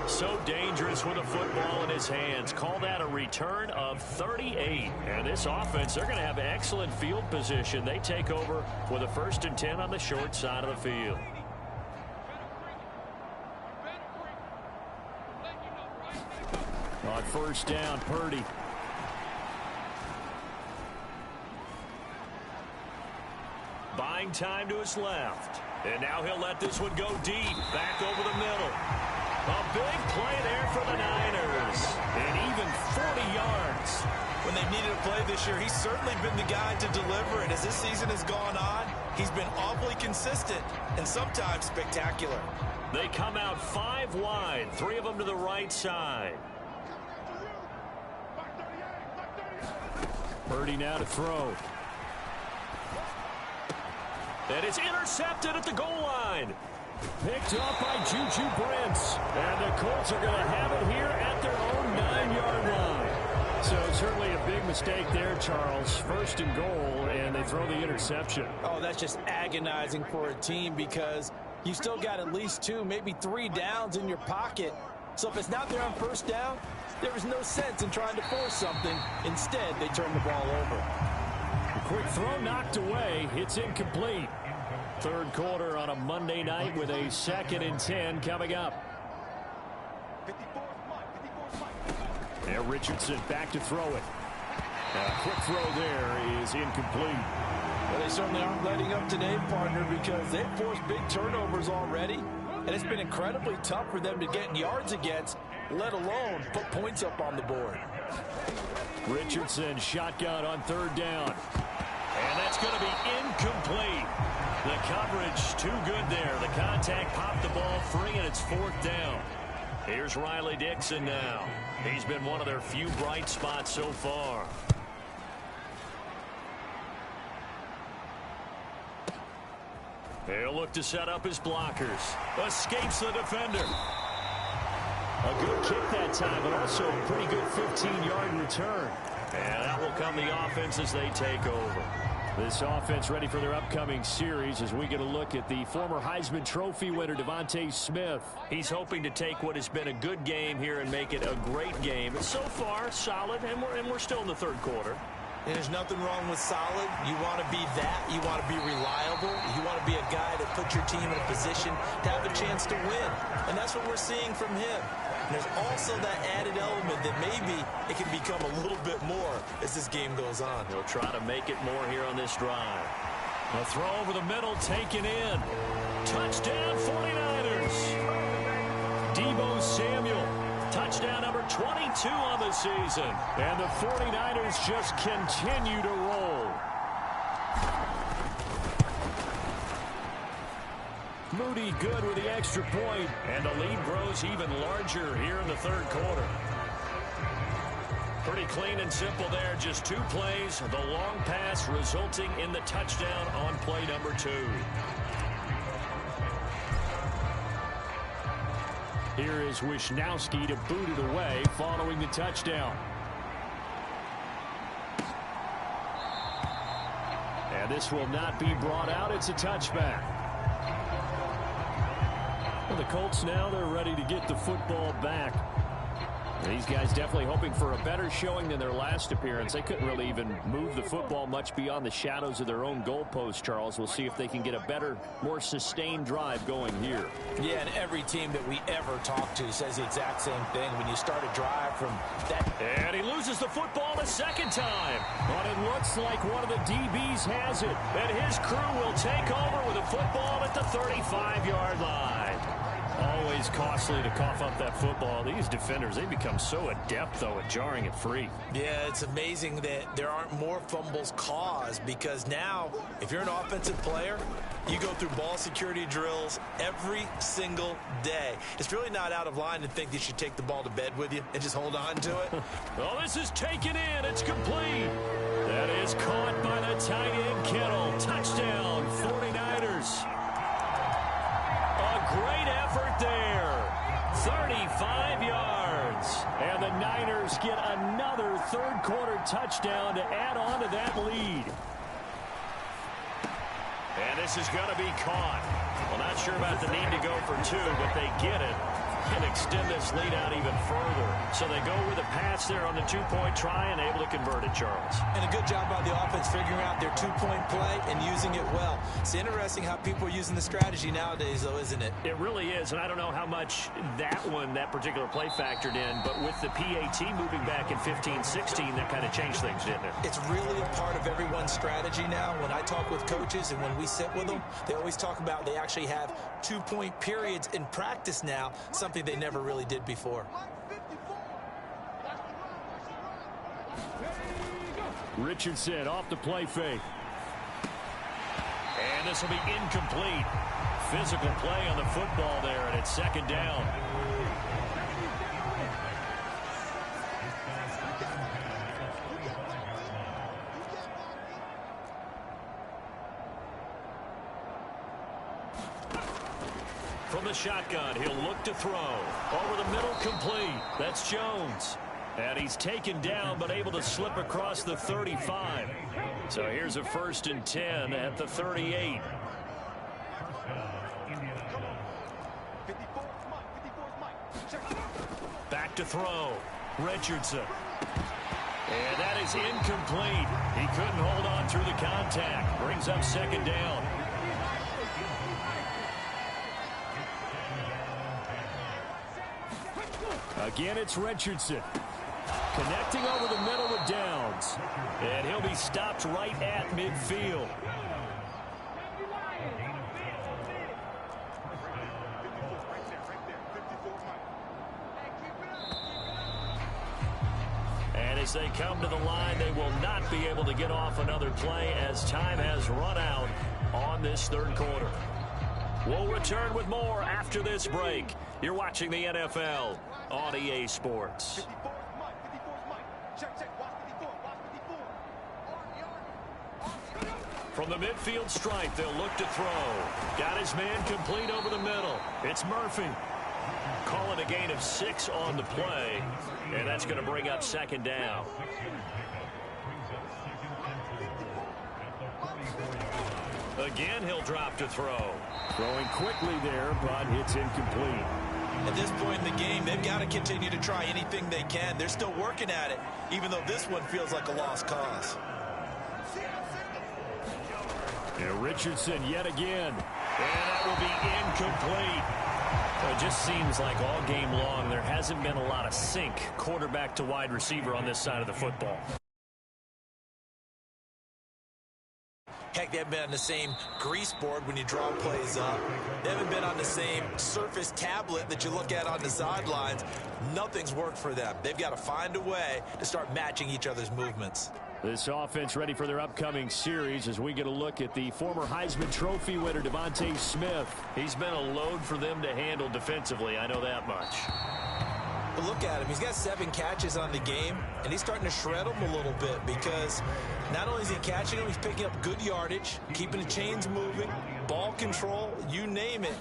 So dangerous with a football in his hands. Call that a return of 38. And this offense, they're going to have excellent field position. They take over with a 1st and 10 on the short side of the field. On 1st down, Purdy. Buying time to his left. And now he'll let this one go deep. Back over the middle. A big play there for the Niners. And even 40 yards. when they've needed a play this year, he's certainly been the guy to deliver. And as this season has gone on, he's been awfully consistent and sometimes spectacular. They come out 5 wide, 3 of them to the right side. Purdy now to throw. And it's intercepted at the goal line. Picked up by Juju Brents. And the Colts are going to have it here at their own 9-yard line. So certainly a big mistake there, Charles. 1st and goal, and they throw the interception. Oh, that's just agonizing for a team because you still got at least 2, maybe 3 downs in your pocket. So if it's not there on 1st down, there is no sense in trying to force something. Instead, they turn the ball over. A quick throw knocked away. It's incomplete. 3rd quarter on a Monday night with a 2nd and 10 coming up. And Richardson back to throw it. A quick throw there is incomplete. Well, they certainly aren't letting up today, partner, because they've forced big turnovers already. And it's been incredibly tough for them to get yards against, let alone put points up on the board. Richardson shotgun on 3rd down. And that's going to be incomplete. The coverage too good there. The contact popped the ball free, and it's 4th down. Here's Riley Dixon now. He's been one of their few bright spots so far. He'll look to set up his blockers. Escapes the defender. A good kick that time, but also a pretty good 15-yard return. And that will come the offense as they take over. This offense ready for their upcoming series as we get a look at the former Heisman Trophy winner, Devontae Smith. He's hoping to take what has been a good game here and make it a great game. So far, solid, and we're still in the 3rd quarter. And there's nothing wrong with solid. You want to be that. You want to be reliable. You want to be a guy that puts your team in a position to have a chance to win. And that's what we're seeing from him. And there's also that added element that maybe it can become a little bit more as this game goes on. He'll try to make it more here on this drive. A throw over the middle, taken in. Touchdown, 49ers. Deebo Samuel. Touchdown number 22 on the season. And the 49ers just continue to roll. Moody good with the extra point. And the lead grows even larger here in the 3rd quarter. Pretty clean and simple there. Just 2 plays. The long pass resulting in the touchdown on play number 2. Here is Wisnowski to boot it away following the touchdown. And this will not be brought out. It's a touchback. Well, the Colts now, they're ready to get the football back. These guys definitely hoping for a better showing than their last appearance. They couldn't really even move the football much beyond the shadows of their own goalpost, Charles. We'll see if they can get a better, more sustained drive going here. Yeah, and every team that we ever talk to says the exact same thing. When you start a drive from that... And he loses the football a 2nd time. But it looks like one of the DBs has it. And his crew will take over with a football at the 35-yard line. Always costly to cough up that football. These defenders, they become so adept, though, at jarring it free. Yeah, it's amazing that there aren't more fumbles caused because now, if you're an offensive player, you go through ball security drills every single day. It's really not out of line to think you should take the ball to bed with you and just hold on to it. Oh, this is taken in. It's complete. That is caught by the tight end Kittle. Touchdown, 49ers. A great effort there. 35 yards. And the Niners get another 3rd quarter touchdown to add on to that lead. And this is going to be caught. Well, not sure about the need to go for 2, but they get it and extend this lead out even further. So they go with a pass there on the 2-point try and able to convert it, Charles. And a good job by the offense figuring out their 2-point play and using it well. It's interesting how people are using the strategy nowadays, though, isn't it? It really is, and I don't know how much that particular play factored in, but with the PAT moving back in 15-16, that kind of changed things, didn't it? It's really a part of everyone's strategy now. When I talk with coaches and when we sit with them, they always talk about they actually have 2-point periods in practice now, something they never really did before. Richardson off the play fake. And this will be incomplete. Physical play on the football there, and it's second down. From the shotgun, he'll look to throw. Over the middle, complete. That's Jones. And he's taken down, but able to slip across the 35. So here's a 1st and 10 at the 38. Back to throw. Richardson. And that is incomplete. He couldn't hold on through the contact. Brings up second down. Again, it's Richardson. Connecting over the middle with Downs. And he'll be stopped right at midfield. And as they come to the line, they will not be able to get off another play as time has run out on this third quarter. We'll return with more after this break. You're watching the NFL on EA Sports. From the midfield stripe, they'll look to throw. Got his man complete over the middle. It's Murphy. Call it a gain of 6 on the play, and that's going to bring up second down. Again, he'll drop to throw. Throwing quickly there, but it's incomplete. At this point in the game, they've got to continue to try anything they can. They're still working at it, even though this one feels like a lost cause. And Richardson yet again. And that will be incomplete. It just seems like all game long there hasn't been a lot of sync quarterback to wide receiver on this side of the football. Heck, they haven't been on the same grease board when you draw plays up. They haven't been on the same surface tablet that you look at on the sidelines. Nothing's worked for them. They've got to find a way to start matching each other's movements. This offense ready for their upcoming series as we get a look at the former Heisman Trophy winner, Devontae Smith. He's been a load for them to handle defensively, I know that much. But look at him. He's got 7 catches on the game, and he's starting to shred them a little bit because not only is he catching them, he's picking up good yardage, keeping the chains moving, ball control, you name it.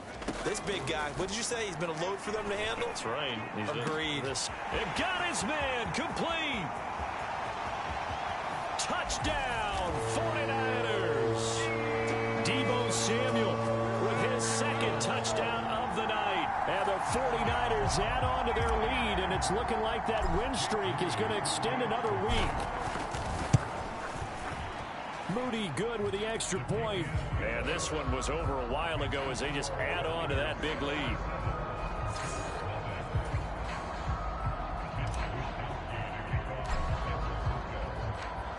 This big guy, what did you say? He's been a load for them to handle? That's right. Agreed. They've got his man complete. Touchdown, 49ers. Deebo Samuel with his second touchdown of the night. And the 49ers add on to their lead, and it's looking like that win streak is going to extend another week. Moody good with the extra point. And this one was over a while ago as they just add on to that big lead.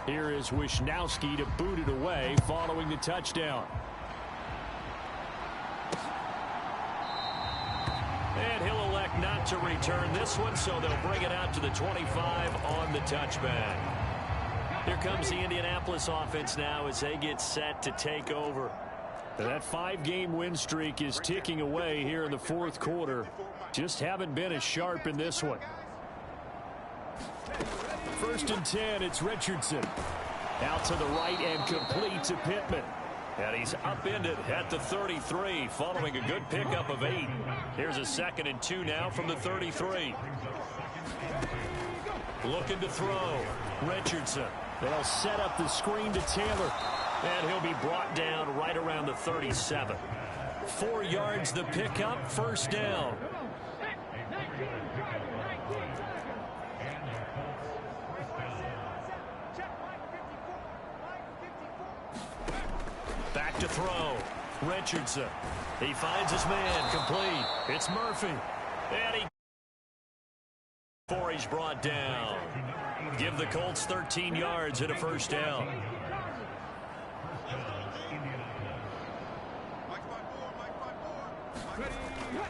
Here is Wisnowski to boot it away following the touchdown. And he'll elect not to return this one, so they'll bring it out to the 25 on the touchback. Here comes the Indianapolis offense now as they get set to take over. And that 5-game win streak is ticking away here in the fourth quarter. Just haven't been as sharp in this one. 1st and 10, it's Richardson. Out to the right and complete to Pittman. And he's upended at the 33 following a good pickup of 8. Here's a 2nd and 2 now from the 33. Looking to throw. Richardson. They'll set up the screen to Taylor. And he'll be brought down right around the 37. 4 yards the pickup, 1st down. Back to throw. Richardson. He finds his man complete. It's Murphy. And before he's brought down. Give the Colts 13 yards and a 1st down.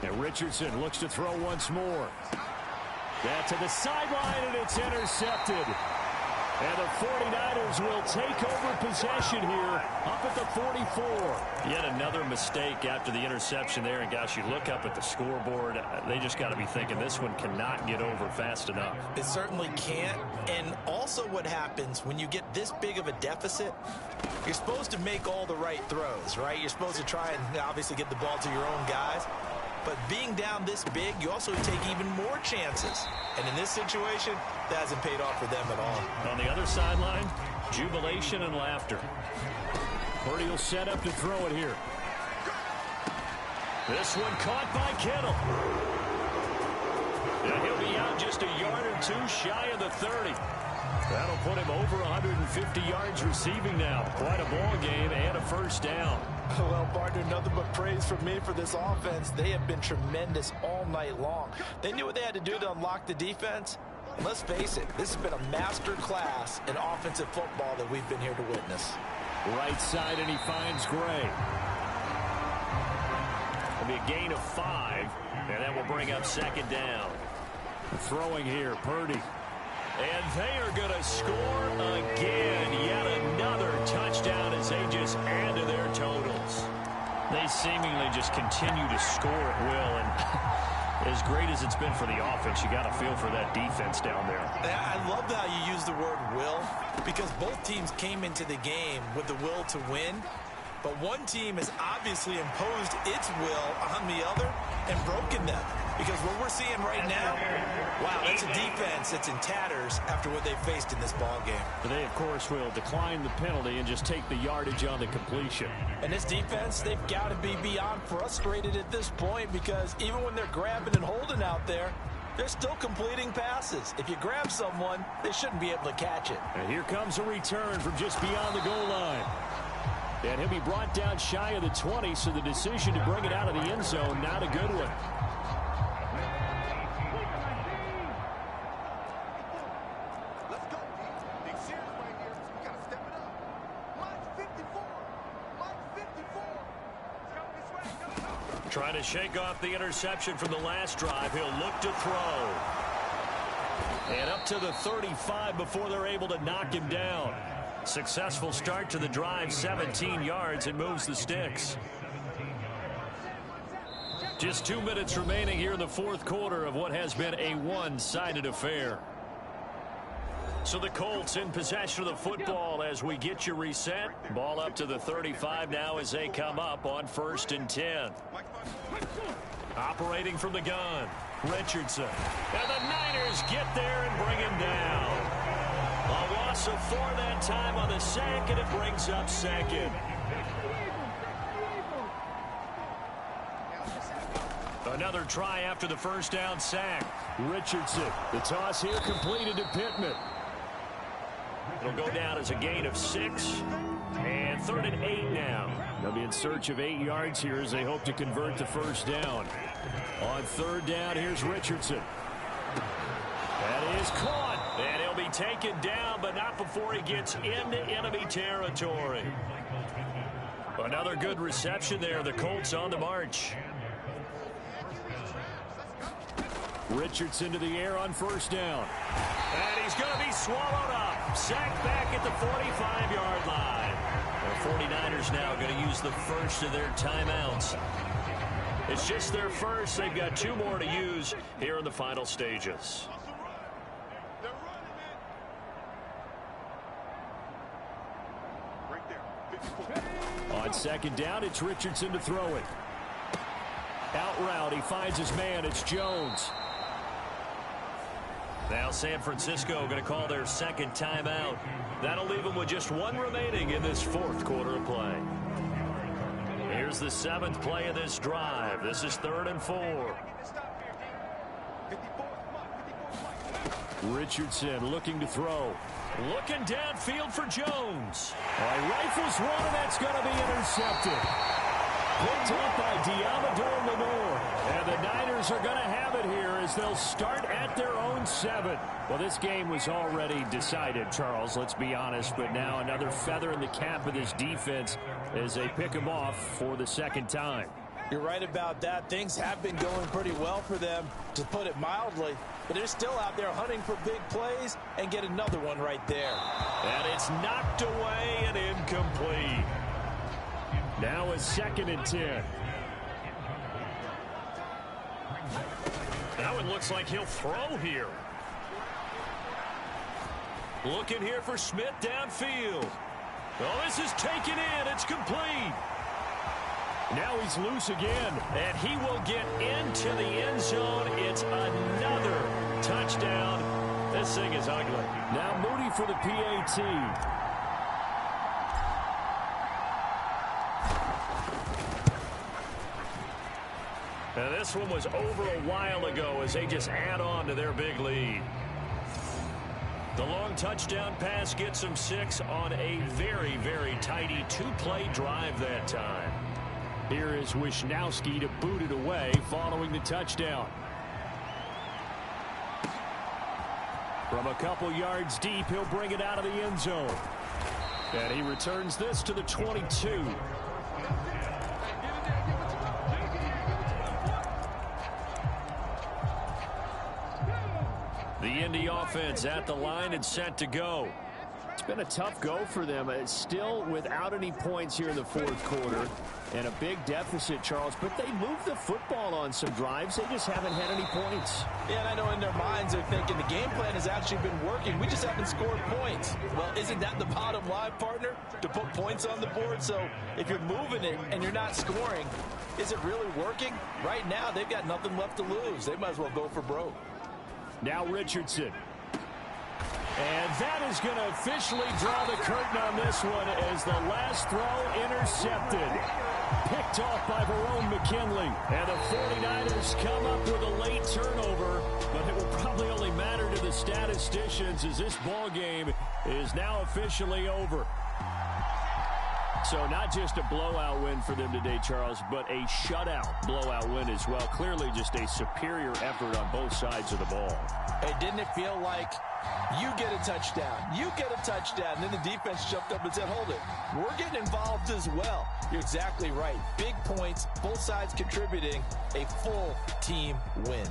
And Richardson looks to throw once more. That to the sideline, and it's intercepted. And the 49ers will take over possession here up at the 44. Yet another mistake after the interception there. And, gosh, you look up at the scoreboard. They just got to be thinking this one cannot get over fast enough. It certainly can't. And also what happens when you get this big of a deficit, you're supposed to make all the right throws, right? You're supposed to try and obviously get the ball to your own guys. But being down this big, you also take even more chances. And in this situation, that hasn't paid off for them at all. On the other sideline, jubilation and laughter. Purdy will set up to throw it here. This one caught by Kittle. And he'll be out just a yard or two shy of the 30. That'll put him over 150 yards receiving now. Quite a ball game and a first down. Well, partner, nothing but praise from me for this offense. They have been tremendous all night long. They knew what they had to do to unlock the defense. And let's face it, this has been a master class in offensive football that we've been here to witness. Right side, and he finds Gray. It'll be a gain of 5, and that will bring up second down. Throwing here, Purdy. And they are going to score again. Yet another touchdown as they just add to their totals. They seemingly just continue to score at will. And as great as it's been for the offense, you got to feel for that defense down there. I love how you use the word will, because both teams came into the game with the will to win. But one team has obviously imposed its will on the other and broken them. Because what we're seeing right now, wow, that's a defense that's in tatters after what they faced in this ball game. They, of course, will decline the penalty and just take the yardage on the completion. And this defense, they've got to be beyond frustrated at this point, because even when they're grabbing and holding out there, they're still completing passes. If you grab someone, they shouldn't be able to catch it. And here comes a return from just beyond the goal line. And he'll be brought down shy of the 20, so the decision to bring it out of the end zone, not a good one. Trying to shake off the interception from the last drive. He'll look to throw. And up to the 35 before they're able to knock him down. Successful start to the drive, 17 yards, and moves the sticks. Just 2 minutes remaining here in the fourth quarter of what has been a one-sided affair. So the Colts in possession of the football as we get you reset. Ball up to the 35 now as they come up on 1st and 10. Operating from the gun, Richardson. And the Niners get there and bring him down. A loss of 4 that time on the sack, and it brings up second. Another try after the first down sack. Richardson, the toss here completed to Pittman. It'll go down as a gain of 6. And 3rd and 8 now. They'll be in search of 8 yards here as they hope to convert the first down. On 3rd down, here's Richardson. That is caught. And he'll be taken down, but not before he gets into enemy territory. Another good reception there. The Colts on the march. Richardson to the air on 1st down. And he's going to be swallowed up. Sacked back at the 45-yard line. The 49ers now going to use the first of their timeouts. It's just their first. They've got 2 more to use here in the final stages. On 2nd down, it's Richardson to throw it. Out route, he finds his man. It's Jones. Now San Francisco going to call their 2nd timeout. That'll leave them with just 1 remaining in this 4th quarter of play. Here's the 7th play of this drive. This is 3rd and 4. Richardson looking to throw. Looking downfield for Jones. Rifles one, and that's going to be intercepted. Picked up by Diamador Lenore. And the Niners are going to have it here as they'll start at their own 7. Well, this game was already decided, Charles, let's be honest. But now another feather in the cap of this defense as they pick them off for the 2nd time. You're right about that. Things have been going pretty well for them, to put it mildly. But they're still out there hunting for big plays and get another one right there. And it's knocked away and incomplete. Now a 2nd and 10. Now it looks like he'll throw here. Looking here for Smith downfield. Oh, this is taken in. It's complete. Now he's loose again. And he will get into the end zone. It's another touchdown. This thing is ugly. Now Moody for the PAT. And this one was over a while ago as they just add on to their big lead. The long touchdown pass gets them 6 on a very, very tidy 2-play drive that time. Here is Wisnowski to boot it away following the touchdown. From a couple yards deep, he'll bring it out of the end zone. And he returns this to the 22. The Indy offense at the line and set to go. It's been a tough go for them. It's still without any points here in the 4th quarter. And a big deficit, Charles. But they moved the football on some drives. They just haven't had any points. Yeah, and I know in their minds they're thinking the game plan has actually been working. We just haven't scored points. Well, isn't that the bottom line, partner? To put points on the board? So if you're moving it and you're not scoring, is it really working? Right now, they've got nothing left to lose. They might as well go for broke. Now Richardson. And that is going to officially draw the curtain on this one as the last throw intercepted. Picked off by Verone McKinley. And the 49ers come up with a late turnover, but it will probably only matter to the statisticians as this ball game is now officially over. So not just a blowout win for them today, Charles, but a shutout blowout win as well. Clearly just a superior effort on both sides of the ball. Hey, didn't it feel like you get a touchdown, you get a touchdown, and then the defense jumped up and said, hold it, we're getting involved as well. You're exactly right. Big points, both sides contributing, a full team win.